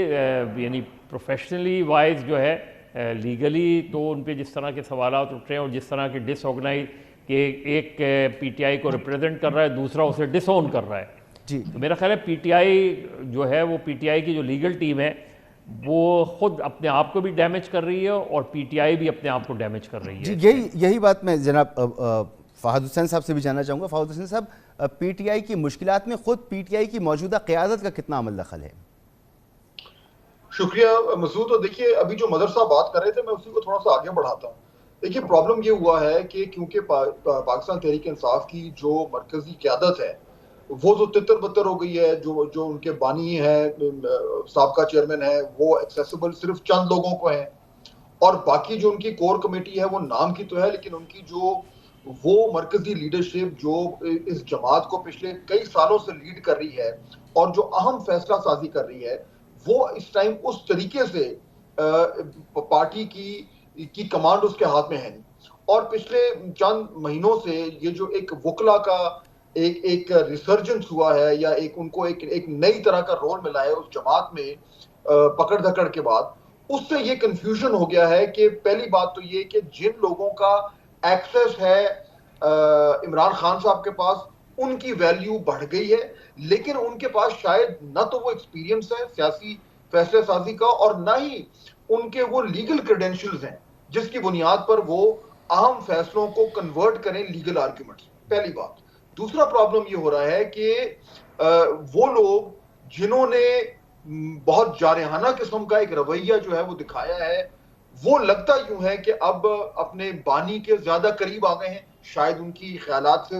یعنی پروفیشنلی وائز جو ہے لیگلی تو ان پہ جس طرح کے سوالات اٹھ رہے ہیں اور جس طرح کے ڈس آرگنائز کہ ایک پی ٹی آئی کو ریپریزنٹ کر رہا ہے دوسرا اسے ڈس اون کر رہا ہے. جی تو میرا خیال ہے پی ٹی آئی جو ہے وہ پی ٹی آئی کی جو لیگل ٹیم ہے وہ خود اپنے آپ کو بھی ڈیمیج کر رہی ہے اور پی ٹی آئی بھی اپنے آپ کو ڈیمیج کر رہی ہے. جی یہی بات میں جناب فہد حسین صاحب سے بھی جاننا چاہوں گا. فہد حسین صاحب، پی ٹی آئی کی مشکلات میں خود پی ٹی آئی کی موجودہ قیادت کا کتنا عمل دخل ہے؟ شکریہ مسعود. تو دیکھیے ابھی جو مظہر صاحب بات کر رہے تھے میں اسی کو تھوڑا سا آگے بڑھاتا ہوں. دیکھیے پرابلم یہ ہوا ہے کہ کیونکہ پاکستان تحریک انصاف کی جو مرکزی قیادت ہے وہ تو تتر بتر ہو گئی ہے. جو ان کے بانی ہیں، سابقہ چیئرمین ہیں، وہ ایکسیسیبل صرف چند لوگوں کو ہیں، اور باقی جو ان کی کور کمیٹی ہے وہ نام کی تو ہے لیکن ان کی جو وہ مرکزی لیڈرشپ جو اس جماعت کو پچھلے کئی سالوں سے لیڈ کر رہی ہے اور جو اہم فیصلہ سازی کر رہی ہے وہ اس ٹائم اس طریقے سے پارٹی کی کمانڈ اس کے ہاتھ میں ہے نہیں. اور پچھلے چند مہینوں سے یہ جو ایک وکلا کا ایک ریسرجنس ہوا ہے یا ان کو ایک نئی طرح کا رول ملا ہے اس جماعت میں پکڑ دھکڑ کے بعد، اس سے یہ کنفیوژن ہو گیا ہے کہ پہلی بات تو یہ کہ جن لوگوں کا ایکسیس ہے عمران خان صاحب کے پاس ان کی ویلیو بڑھ گئی ہے، لیکن ان کے پاس شاید نہ تو وہ ایکسپیرینس ہے سیاسی فیصلہ سازی کا اور نہ ہی ان کے وہ لیگل کریڈینشلز ہیں جس کی بنیاد پر وہ اہم فیصلوں کو کنورٹ کریں لیگل آرگیومنٹس. پہلی بات. دوسرا پرابلم یہ ہو رہا ہے کہ وہ لوگ جنہوں نے بہت جارحانہ قسم کا ایک رویہ جو ہے وہ دکھایا ہے، وہ لگتا یوں ہے کہ اب اپنے بانی کے زیادہ قریب آ گئے ہیں، شاید ان کی خیالات سے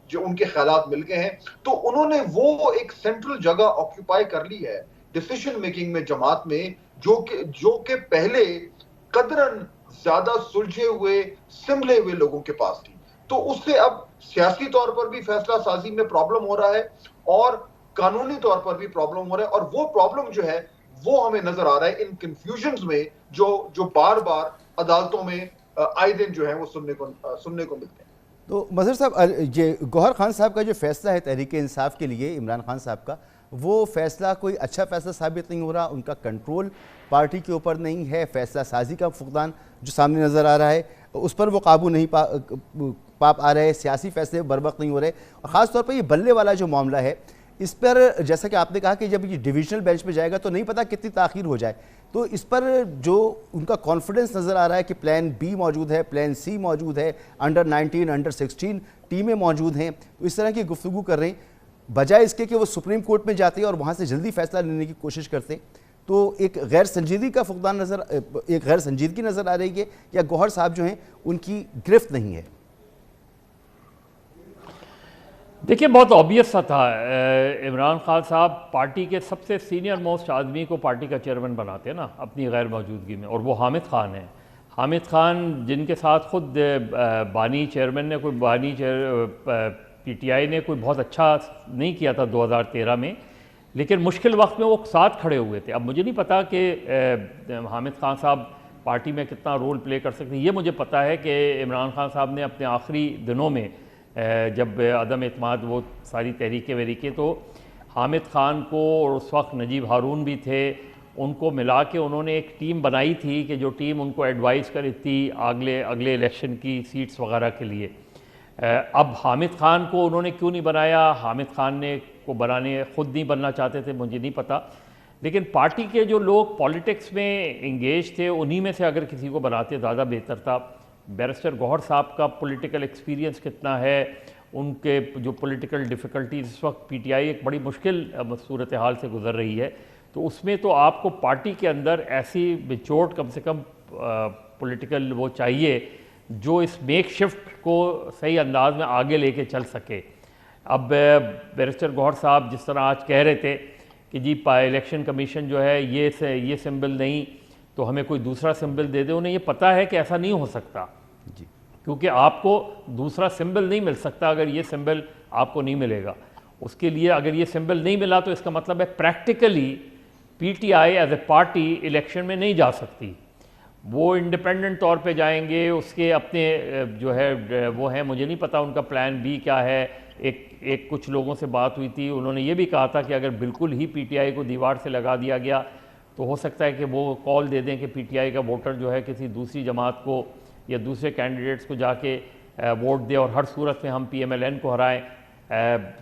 جو ان کے خیالات مل گئے ہیں، تو انہوں نے وہ ایک سینٹرل جگہ آکیوپائی کر لی ہے ڈیسیشن میکنگ میں جماعت میں، جو کہ پہلے قدرن زیادہ سلجھے ہوئے سملے ہوئے لوگوں کے پاس تھی. تو اس سے اب سیاسی طور پر بھی فیصلہ سازی میں پرابلم ہو رہا ہے اور قانونی طور پر بھی پرابلم ہو رہا ہے، اور وہ پرابلم جو ہے وہ ہمیں نظر آ رہا ہے ان کنفیوژنز میں جو بار بار عدالتوں میں آئے دن جو ہے وہ سننے کو ملتے ہیں. تو مظہر صاحب، یہ گوہر خان صاحب کا جو فیصلہ ہے تحریک انصاف کے لیے عمران خان صاحب کا، وہ فیصلہ کوئی اچھا فیصلہ ثابت نہیں ہو رہا، ان کا کنٹرول پارٹی کے اوپر نہیں ہے، فیصلہ سازی کا فقدان جو سامنے نظر آ رہا ہے اس پر وہ قابو نہیں پا آ رہے، سیاسی فیصلے بر وقت نہیں ہو رہے، اور خاص طور پر یہ بلے والا جو معاملہ ہے اس پر جیسا کہ آپ نے کہا کہ جب یہ ڈویژنل بینچ پہ جائے گا تو نہیں پتا کتنی تاخیر ہو جائے، تو اس پر جو ان کا کانفیڈنس نظر آ رہا ہے کہ پلان بی موجود ہے، پلان سی موجود ہے، انڈر 19 انڈر 16 ٹیمیں موجود ہیں، تو اس طرح کی گفتگو کر رہے ہیں بجائے اس کے کہ وہ سپریم کورٹ میں جاتے ہیں اور وہاں سے جلدی فیصلہ لینے کی کوشش کرتے ہیں. تو ایک غیر سنجیدگی نظر آ رہی ہے، یا گوہر صاحب جو ہیں ان کی گرفت نہیں ہے؟ دیکھیں بہت آبیس سا تھا، عمران خان صاحب پارٹی کے سب سے سینئر موسٹ آدمی کو پارٹی کا چیئرمین بناتے ہیں نا اپنی غیر موجودگی میں، اور وہ حامد خان ہیں. حامد خان جن کے ساتھ خود بانی چیئرمین نے پی ٹی آئی نے کوئی بہت اچھا نہیں کیا تھا 2013 میں، لیکن مشکل وقت میں وہ ساتھ کھڑے ہوئے تھے. اب مجھے نہیں پتا کہ حامد خان صاحب پارٹی میں کتنا رول پلے کر سکتے ہیں. یہ مجھے پتا ہے کہ عمران خان صاحب نے اپنے آخری دنوں میں جب عدم اعتماد وہ ساری تحریکیں تو حامد خان کو، اور اس وقت نجیب ہارون بھی تھے، ان کو ملا کے انہوں نے ایک ٹیم بنائی تھی کہ جو ٹیم ان کو ایڈوائز کری تھی اگلے الیکشن کی سیٹس وغیرہ کے لیے. اب حامد خان کو انہوں نے کیوں نہیں بنایا، حامد خان نے کو بنانے خود نہیں بننا چاہتے تھے، مجھے نہیں پتا، لیکن پارٹی کے جو لوگ پولیٹکس میں انگیج تھے انہی میں سے اگر کسی کو بناتے زیادہ بہتر تھا. بیرسٹر گوہر صاحب کا پولیٹیکل ایکسپیرینس کتنا ہے، ان کے جو پولیٹیکل ڈیفیکلٹیز اس وقت پی ٹی آئی ایک بڑی مشکل صورتحال سے گزر رہی ہے، تو اس میں تو آپ کو پارٹی کے اندر ایسی بچوٹ کم سے کم پولیٹیکل وہ چاہیے جو اس میک شفٹ کو صحیح انداز میں آگے لے کے چل سکے. اب بیرسٹر گوہر صاحب جس طرح آج کہہ رہے تھے کہ جی الیکشن کمیشن جو ہے یہ سمبل نہیں تو ہمیں کوئی دوسرا سمبل دے دے، انہیں یہ پتہ ہے کہ ایسا نہیں ہو سکتا جی، کیونکہ آپ کو دوسرا سمبل نہیں مل سکتا اگر یہ سمبل آپ کو نہیں ملے گا. اس کے لیے اگر یہ سمبل نہیں ملا تو اس کا مطلب ہے practically P T I as a party election میں نہیں جا سکتی. وہ انڈیپینڈنٹ طور پہ جائیں گے، اس کے اپنے جو ہے وہ ہیں، مجھے نہیں پتا ان کا پلان بی کیا ہے. ایک کچھ لوگوں سے بات ہوئی تھی، انہوں نے یہ بھی کہا تھا کہ اگر بالکل ہی پی ٹی آئی کو دیوار سے لگا دیا گیا تو ہو سکتا ہے کہ وہ کال دے دیں کہ پی ٹی آئی کا ووٹر جو ہے کسی دوسری جماعت کو یا دوسرے کینڈیڈیٹس کو جا کے ووٹ دے اور ہر صورت میں ہم پی ایم ایل این کو ہرائیں.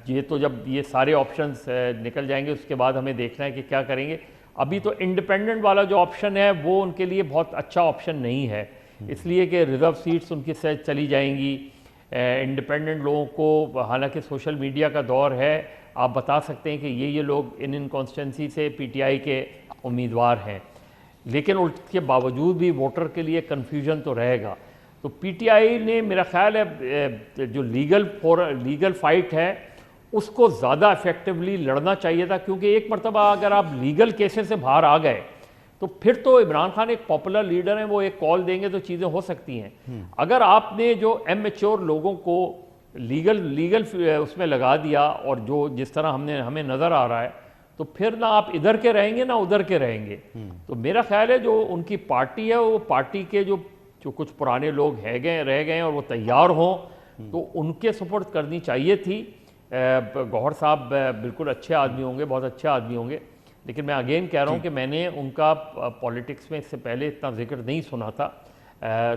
یہ تو جب یہ سارے آپشنز نکل جائیں گے اس کے بعد ہمیں دیکھنا ہے کہ کیا کریں گے. ابھی تو انڈیپینڈنٹ والا جو آپشن ہے وہ ان کے لیے بہت اچھا آپشن نہیں ہے، اس لیے کہ ریزرو سیٹس ان کی سے چلی جائیں گی. انڈیپینڈنٹ لوگوں کو، حالانکہ سوشل میڈیا کا دور ہے، آپ بتا سکتے ہیں کہ یہ لوگ ان کانسٹیٹنسی سے پی ٹی آئی کے امیدوار ہیں، لیکن اس کے باوجود بھی ووٹر کے لیے کنفیوژن تو رہے گا. تو پی ٹی آئی نے میرا خیال ہے جو لیگل فائٹ ہے اس کو زیادہ افیکٹولی لڑنا چاہیے تھا، کیونکہ ایک مرتبہ اگر آپ لیگل کیسز سے باہر آ گئے تو پھر تو عمران خان ایک پاپولر لیڈر ہیں، وہ ایک کال دیں گے تو چیزیں ہو سکتی ہیں. اگر آپ نے جو ایمیچور لوگوں کو لیگل اس میں لگا دیا اور جو جس طرح ہمیں نظر آ رہا ہے، تو پھر نہ آپ ادھر کے رہیں گے نہ ادھر کے رہیں گے. تو میرا خیال ہے جو ان کی پارٹی ہے وہ پارٹی کے جو کچھ پرانے لوگ رہ گئے ہیں اور وہ تیار ہوں تو ان کے سپورٹ کرنی چاہیے تھی. گوہر صاحب بالکل اچھے آدمی ہوں گے، بہت اچھے آدمی ہوں گے، لیکن میں اگین کہہ رہا ہوں کہ میں نے ان کا پولیٹکس میں اس سے پہلے اتنا ذکر نہیں سنا تھا.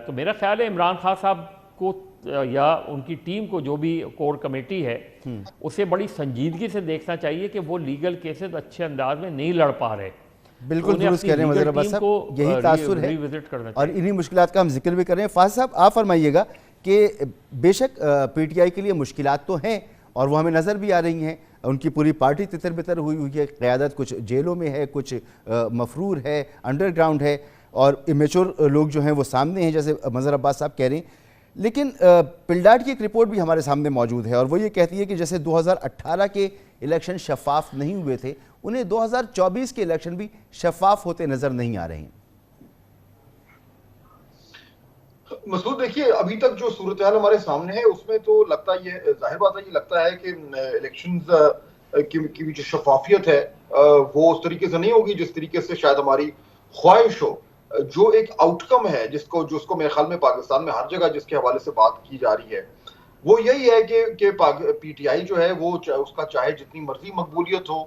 تو میرا خیال ہے عمران خان صاحب کو یا ان کی ٹیم کو، جو بھی کور کمیٹی ہے، اسے بڑی سنجیدگی سے دیکھنا چاہیے کہ وہ لیگل کیسز اچھے انداز میں نہیں لڑ پا رہے. بالکل درست کہہ رہے ہیں وزیر عباس صاحب، یہی تاثر ہے اور انہی مشکلات کا ہم ذکر بھی کر رہے ہیں. فاضل صاحب آپ فرمائیے گا کہ بے شک پی ٹی آئی کے لیے مشکلات تو ہیں اور وہ ہمیں نظر بھی آ رہی ہیں، ان کی پوری پارٹی تتر بتر ہوئی ہے، قیادت کچھ جیلوں میں ہے، کچھ مفرور ہے، انڈر گراؤنڈ ہے، اور امیچور لوگ جو ہیں وہ سامنے ہیں جیسے مظہر عباس صاحب کہہ رہے ہیں. لیکن پلڈاٹ کی ایک رپورٹ بھی ہمارے سامنے موجود ہے اور وہ یہ کہتی ہے کہ جیسے 2018 کے الیکشن شفاف نہیں ہوئے تھے، انہیں 2024 کے الیکشن بھی شفاف ہوتے نظر نہیں آ رہے ہیں. مسعود دیکھیے، ابھی تک جو صورتحال ہمارے سامنے ہے اس میں تو لگتا یہ ظاہر بات ہے، یہ لگتا ہے کہ الیکشنز کی جو شفافیت ہے وہ اس طریقے سے نہیں ہوگی جس طریقے سے شاید ہماری خواہش ہو. جو ایک آؤٹ کم ہے جس کو میرے خیال میں پاکستان میں ہر جگہ جس کے حوالے سے بات کی جا رہی ہے وہ یہی ہے کہ پی ٹی آئی جو ہے وہ اس کا چاہے جتنی مرضی مقبولیت ہو،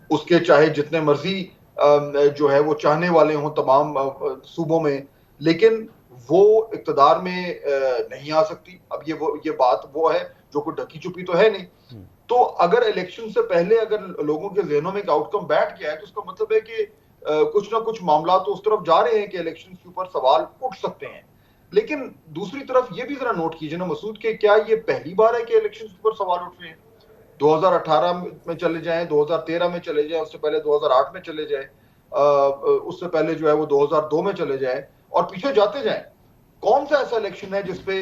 اس کے چاہے جتنے مرضی جو ہے وہ چاہنے والے ہوں تمام صوبوں میں، لیکن وہ اقتدار میں نہیں آ سکتی. اب یہ بات وہ ہے جو کوئی ڈھکی چھپی تو ہے نہیں. تو اگر الیکشن سے پہلے اگر لوگوں کے ذہنوں میں ایک آؤٹ کم بیٹھ گیا ہے تو اس کا مطلب ہے کہ کچھ نہ کچھ معاملات تو اس طرف جا رہے ہیں کہ الیکشن کے اوپر سوال اٹھ سکتے ہیں. لیکن دوسری طرف یہ بھی ذرا نوٹ کیجئے نا مسعود کہ کیا یہ پہلی بار ہے کہ الیکشن کے اوپر سوال اٹھ رہے ہیں؟ 2018 میں چلے جائیں، 2013 میں چلے جائیں، اس سے پہلے 2008 میں چلے جائیں، اس سے پہلے جو ہے وہ 2002 میں چلے جائیں اور پیچھے جاتے جائیں. کون سا ایسا الیکشن ہے جس پہ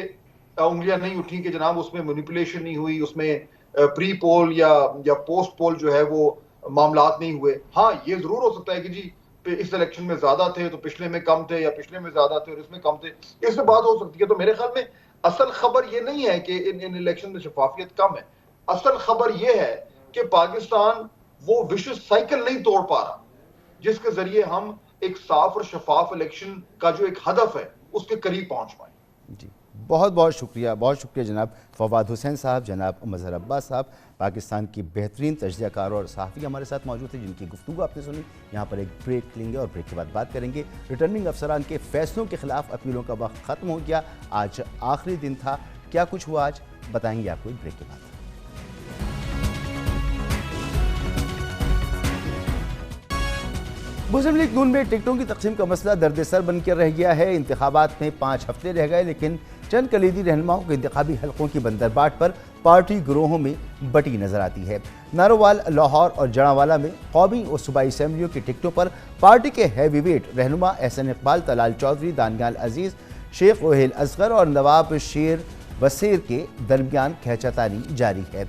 انگلیاں نہیں اٹھی کہ جناب اس میں مینیپولیشن نہیں ہوئی، اس میں پری پول یا پوسٹ پول جو ہے وہ معاملات نہیں ہوئے؟ ہاں یہ ضرور ہو سکتا ہے کہ جی اس الیکشن میں زیادہ تھے تو پچھلے میں کم تھے، یا پچھلے میں زیادہ تھے اور اس میں کم تھے، اس سے بات ہو سکتی ہے. تو میرے خیال میں اصل خبر یہ نہیں ہے کہ ان الیکشن میں شفافیت کم ہے. اصل خبر یہ ہے کہ پاکستان وہ وشس سائیکل نہیں توڑ پا رہا جس کے ذریعے ہم ایک صاف اور شفاف الیکشن کا جو ایک ہدف ہے اس کے قریب پہنچ پائیں. جی بہت شکریہ جناب فواد حسین صاحب، جناب مظہر عباس صاحب، پاکستان کی بہترین تجزیہ کار اور صحافی ہمارے ساتھ موجود تھے جن کی گفتگو آپ نے سنی. یہاں پر ایک بریک لیں گے اور بریک کے بعد بات کریں گے. ریٹرننگ افسران کے فیصلوں کے خلاف اپیلوں کا وقت ختم ہو گیا، آج آخری دن تھا. کیا کچھ ہوا آج بتائیں گے آپ کو بریک کے بعد. مسلم لیگ نون میں ٹکٹوں کی تقسیم کا مسئلہ درد سر بن کر رہ گیا ہے. انتخابات میں 5 ہفتے رہ گئے لیکن چند کلیدی رہنماؤں کے انتخابی حلقوں کی بندرباٹ پر پارٹی گروہوں میں بٹی نظر آتی ہے. نارووال، لاہور اور جڑاوالا میں قومی اور صوبائی اسمبلیوں کی ٹکٹوں پر پارٹی کے ہیوی ویٹ رہنما احسن اقبال، طلال چودھری، دانیال عزیز، شیخ روہیل اصغر اور نواب شیر وسیر کے درمیان کھینچاتانی جاری ہے.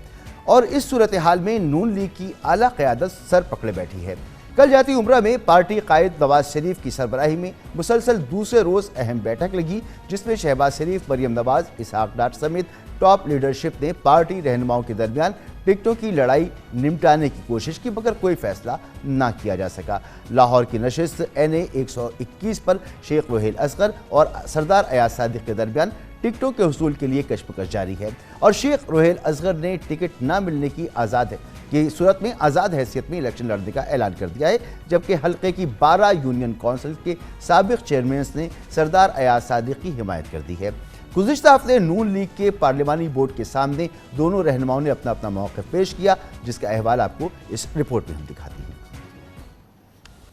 اور اس صورتحال میں نون لیگ کی اعلیٰ قیادت سر پکڑے بیٹھی ہے. کل جاتی عمرہ میں پارٹی قائد نواز شریف کی سربراہی میں مسلسل دوسرے روز اہم بیٹھک لگی جس میں شہباز شریف، مریم نواز، اسحاق ڈار سمیت ٹاپ لیڈرشپ نے پارٹی رہنماؤں کے درمیان ٹکٹوں کی لڑائی نمٹانے کی کوشش کی مگر کوئی فیصلہ نہ کیا جا سکا. لاہور کی نشست NA 121 پر شیخ روہیل اصغر اور سردار ایاز صادق کے درمیان ٹکٹوں کے حصول کے لیے کشمکش جاری ہے اور شیخ روہیل اصغر نے ٹکٹ نہ ملنے کی صورت میں آزاد حیثیت میں الیکشن لڑنے کا اعلان کر دیا ہے، جبکہ حلقے کی 12 یونین کونسل کے سابق چیئرمینز نے سردار ایاز صادق کی حمایت کر دی ہے. گزشتہ ہفتے نون لیگ کے پارلیمانی بورڈ کے سامنے دونوں رہنماؤں نے اپنا موقف پیش کیا جس کا احوال آپ کو اس رپورٹ میں ہم دکھاتے ہیں.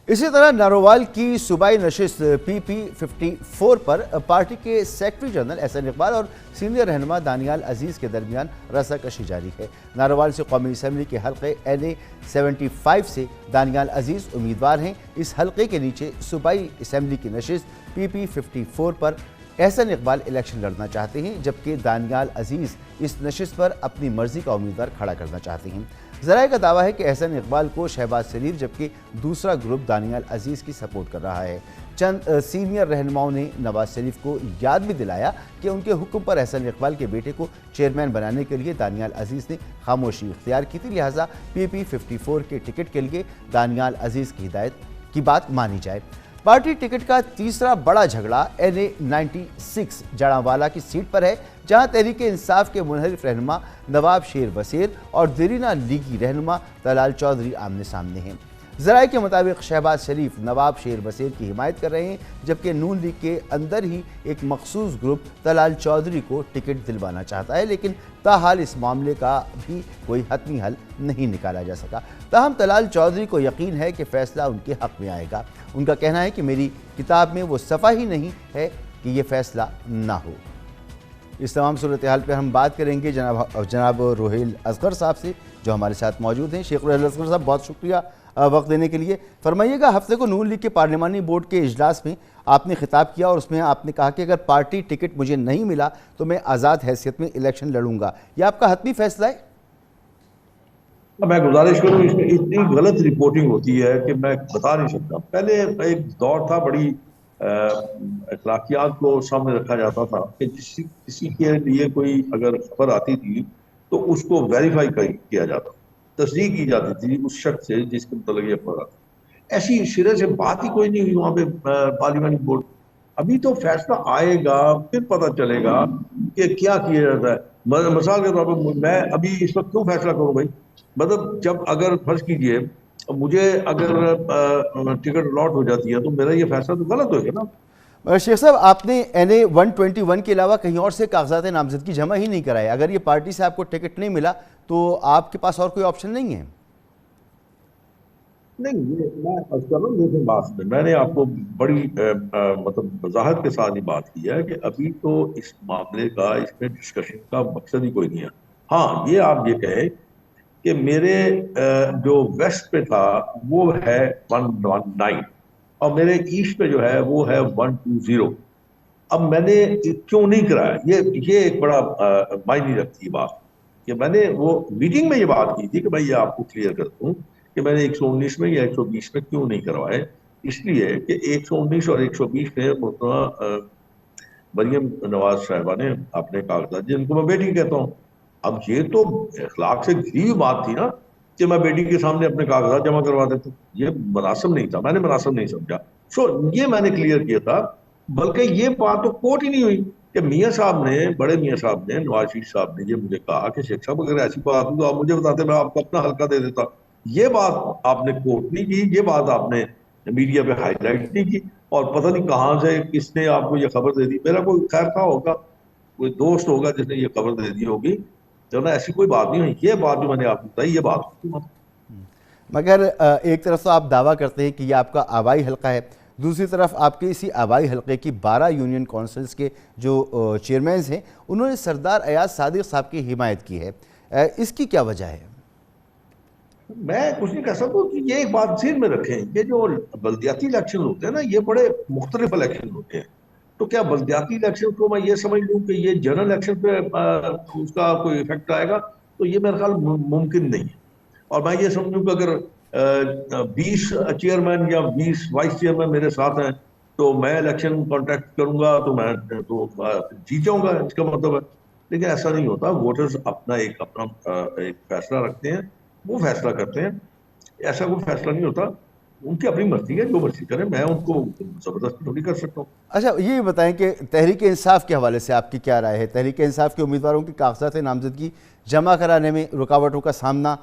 اسی طرح نارووال کی صوبائی نشست PP54 پر پارٹی کے سیکرٹری جنرل احسن اقبال اور سینئر رہنما دانیال عزیز کے درمیان رسا کشی جاری ہے. نارووال سے قومی اسمبلی کے حلقے NA 75 سے دانیال عزیز امیدوار ہیں. اس حلقے کے نیچے صوبائی اسمبلی کی نشست PP54 پر احسن اقبال الیکشن لڑنا چاہتے ہیں جبکہ دانیال عزیز اس نشست پر اپنی مرضی کا امیدوار کھڑا کرنا چاہتے ہیں. ذرائع کا دعویٰ ہے کہ احسن اقبال کو شہباز شریف جبکہ دوسرا گروپ دانیال عزیز کی سپورٹ کر رہا ہے. چند سینئر رہنماؤں نے نواز شریف کو یاد بھی دلایا کہ ان کے حکم پر احسن اقبال کے بیٹے کو چیئرمین بنانے کے لیے دانیال عزیز نے خاموشی اختیار کی تھی، لہٰذا PP54 کے ٹکٹ کے لیے دانیال عزیز کی ہدایت کی بات مانی جائے. پارٹی ٹکٹ کا تیسرا بڑا جھگڑا NA 96 جڑاوالا کی سیٹ پر ہے جہاں تحریک انصاف کے منحرف رہنما نواب شیر وسیر اور دیرینہ لیگی رہنما طلال چودھری آمنے سامنے ہیں. ذرائع کے مطابق شہباز شریف نواب شیر وسیر کی حمایت کر رہے ہیں جبکہ نون لیگ کے اندر ہی ایک مخصوص گروپ طلال چودھری کو ٹکٹ دلوانا چاہتا ہے لیکن تاحال اس معاملے کا بھی کوئی حتمی حل نہیں نکالا جا سکا. تاہم طلال چودھری کو یقین ہے کہ فیصلہ ان کے حق میں آئے گا. ان کا کہنا ہے کہ میری کتاب میں وہ صفحہ ہی نہیں ہے کہ یہ فیصلہ نہ ہو. اس تمام صورتحال پہ ہم بات کریں گے جناب روہیل اصغر صاحب سے جو ہمارے ساتھ موجود ہیں۔ شیخ روہیل اصغر صاحب بہت شکریہ وقت دینے کے لیے۔ فرمائیے گا، ہفتے کو نون لیگ کے پارلیمانی بورڈ کے اجلاس میں آپ نے خطاب کیا اور اس میں آپ نے کہا کہ اگر پارٹی ٹکٹ مجھے نہیں ملا تو میں آزاد حیثیت میں الیکشن لڑوں گا، یہ آپ کا حتمی فیصلہ ہے؟ میں گزارش کروں، اس میں اتنی غلط رپورٹنگ ہوتی ہے کہ میں بتا نہیں سکتا۔ پہلے ایک دور تھا، بڑی اخلاقیات کو سامنے رکھا جاتا تھا کہ کسی کے لیے کوئی اگر خبر آتی تھی تو اس کو ویریفائی کیا جاتا، تصدیق کی جاتی تھی اس شخص سے جس کے متعلق یہ خبر آتی۔ ایسی سرے سے بات ہی کوئی نہیں ہوئی وہاں پہ پارلیمانی بورڈ۔ ابھی تو فیصلہ آئے گا پھر پتہ چلے گا کہ کیا کیا جاتا ہے۔ مثال کے طور پر میں ابھی اس وقت کیوں فیصلہ کروں بھائی؟ مطلب جب اگر فرض کیجئے مجھے اگر ٹکٹ الاٹ ہو جاتی ہے تو میرا یہ فیصلہ تو غلط ہوگا نا۔ شیخ صاحب، آپ نے NA 121 کے علاوہ کہیں اور سے کاغذات نامزدگی جمع ہی نہیں کرائے۔ اگر یہ پارٹی سے آپ کو ٹکٹ نہیں ملا تو آپ کے پاس اور کوئی آپشن نہیں ہے؟ نہیں، میں نے آپ کو بڑی مطلب وضاحت کے ساتھ ہی بات کی ہے کہ ابھی تو اس معاملے کا، اس میں ڈسکشن کا مقصد ہی کوئی نہیں ہے۔ ہاں، یہ آپ یہ کہیں کہ میرے جو ویسٹ پہ تھا وہ ہے 119 اور میرے ایسٹ پہ جو ہے وہ ہے 120۔ اب میں نے کیوں نہیں کرایا، یہ ایک بڑا معنی رکھتی ہے بات کہ میں نے وہ میٹنگ میں یہ بات کی تھی کہ بھائی یہ آپ کو کلیئر کر دوں کہ میں نے 119 میں یا 120 میں کیوں نہیں کروائے۔ اس لیے کہ 119 اور 120 میں محترمہ مریم نواز صاحبہ نے اپنے کاغذات، جن کو میں بیٹی کہتا ہوں، اب یہ تو اخلاق سے گھری ہوئی بات تھی نا کہ میں بیٹی کے سامنے اپنے کاغذات جمع کروا دیتا ہوں، یہ مناسب نہیں تھا، میں نے مناسب نہیں سمجھا۔ یہ میں نے کلیئر کیا تھا، بلکہ یہ بات تو کوٹ ہی نہیں ہوئی کہ میاں صاحب نے، بڑے میاں صاحب نے، نواز شریف صاحب نے یہ مجھے کہا کہ شیخ صاحب اگر ایسی بات ہو تو آپ مجھے بتاتے، میں آپ کو اپنا حلقہ دے دیتا۔ یہ بات آپ نے کوٹ نہیں کی، یہ بات آپ نے میڈیا پہ ہائی لائٹ نہیں کی، اور پتہ نہیں کہاں سے کس نے آپ کو یہ خبر دے دی۔ میرا کوئی خیر خواہ ہوگا، کوئی دوست ہوگا جس نے یہ خبر دے دی ہوگی، جو نا ایسی کوئی بات نہیں ہوئی۔ یہ بات جو میں نے آپ کو بتائی، یہ بات مگر ایک طرف تو آپ دعویٰ کرتے ہیں کہ یہ آپ کا آبائی حلقہ ہے، دوسری طرف آپ کے اسی آبائی حلقے کی 12 یونین کونسلز کے جو چیئرمینز ہیں انہوں نے سردار ایاز صادق صاحب کی حمایت کی ہے، اس کی کیا وجہ ہے؟ میں کچھ نہیں کہہ سکتا کہ یہ ایک بات ذہن میں رکھیں کہ جو بلدیاتی الیکشن ہوتے ہیں نا، یہ بڑے مختلف الیکشن ہوتے ہیں۔ تو کیا بلدیاتی الیکشن کو میں یہ سمجھ لوں کہ یہ جنرل الیکشن پہ اس کا کوئی ایفیکٹ آئے گا، تو یہ میرا خیال ممکن نہیں ہے۔ اور میں یہ سمجھوں کہ اگر 20 چیئرمین یا 20 وائس چیئرمین میرے ساتھ ہیں تو میں الیکشن کانٹیکٹ کروں گا تو میں تو جیت جاؤں گا، اس کا مطلب ہے۔ لیکن ایسا نہیں ہوتا، ووٹرز اپنا ایک فیصلہ رکھتے ہیں، وہ فیصلہ کرتے ہیں، ایسا کوئی فیصلہ نہیں ہوتا، ان کی اپنی مرضی ہے، جو مرضی کریں، میں ان کو زبردستی تھوڑی کر سکتا ہوں۔ اچھا، یہ بتائیں کہ تحریک انصاف کے حوالے سے آپ کی کیا رائے ہے؟ تحریک انصاف کے امیدواروں کی کاغذات نامزدگی جمع کرانے میں رکاوٹوں کا سامنا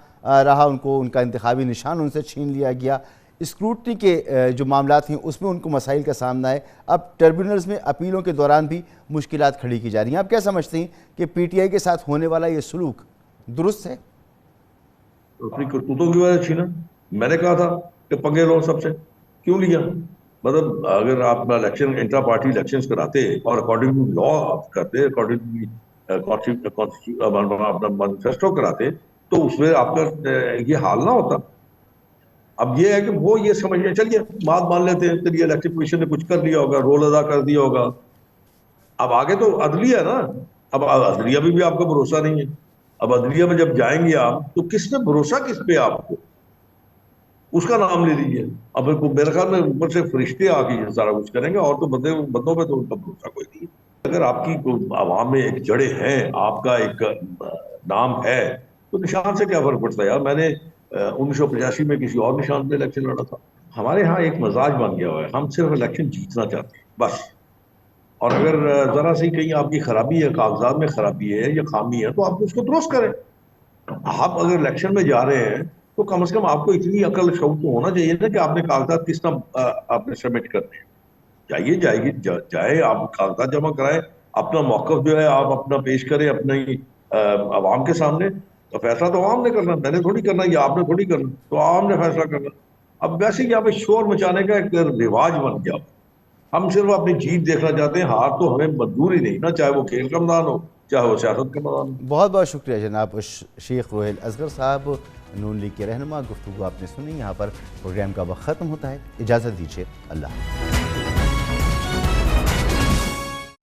رہا، ان کا انتخابی نشان ان سے چھین لیا گیا، اسکروٹنی کے جو معاملات ہیں اس میں ان کو مسائل کا سامنا ہے، اب ٹربیونلز میں اپیلوں کے دوران بھی مشکلات کھڑی کی جا رہی ہیں۔ آپ کیا سمجھتے ہیں کہ PTI کے ساتھ ہونے والا یہ سلوک درست ہے؟ اپنی کرتوتوں کی وجہ چھینا، میں نے کہا تھا کہ پنگے لو سب سے، کیوں لیا؟ مطلب اگر آپ الیکشن انٹرا پارٹی الیکشنز کراتے اور اکارڈنگ ٹو لا آپ کرتے، اکارڈنگ اپنا مینیفیسٹو کراتے تو اس میں آپ کا یہ حال نہ ہوتا۔ اب یہ ہے کہ وہ یہ سمجھیں، چلیے بات مان لیتے ہیں، چلیے الیکشن کمیشن نے کچھ کر لیا ہوگا، رول ادا کر دیا ہوگا، اب آگے تو عدلیہ ہے نا، اب عدلیہ بھی آپ کا بھروسہ نہیں ہے۔ اب عدلیہ میں جب جائیں گے آپ تو کس پہ بھروسہ، کس پہ آپ کو، اس کا نام لے لیجیے۔ اب میرے خیال میں اوپر سے فرشتے آ کے سارا کچھ کریں گے، اور تو بندوں پہ تو ان کا بھروسہ کوئی نہیں۔ اگر آپ کی عوام میں ایک جڑیں ہیں، آپ کا ایک نام ہے، تو نشان سے کیا فرق پڑتا ہے یار؟ میں نے 1985 میں کسی اور نشان پہ الیکشن لڑا تھا۔ ہمارے ہاں ایک مزاج بن گیا ہوا ہے، ہم صرف الیکشن جیتنا چاہتے ہیں بس، اور اگر ذرا سی کہیں آپ کی خرابی ہے، کاغذات میں خرابی ہے یا خامی ہے، تو آپ اس کو درست کریں۔ آپ اگر الیکشن میں جا رہے ہیں تو کم از کم آپ کو اتنی عقل شعور تو ہونا چاہیے نا کہ آپ نے کاغذات کس طرح آپ نے سبمٹ کرنے ہیں۔ جائے آپ کاغذات جمع کرائیں، اپنا موقف جو ہے آپ اپنا پیش کریں اپنی عوام کے سامنے، تو فیصلہ تو عوام نے کرنا، میں نے تھوڑی کرنا یا آپ نے تھوڑی کرنا، تو عوام نے فیصلہ کرنا۔ اب ویسے یہاں پہ شور مچانے کا ایک رواج بن گیا، ہم صرف اپنی جیت دیکھنا چاہتے ہیں، ہار تو ہمیں منظور ہی نہیں نا، چاہے وہ کھیل کا میدان ہو چاہے وہ سیاست کا میدان ہو۔ بہت بہت شکریہ جناب شیخ روحیل اصغر صاحب، نون لیگ کے رہنما۔ گفتگو آپ نے سنی، یہاں پر پروگرام کا وقت ختم ہوتا ہے، اجازت دیجیے، اللہ حافظ۔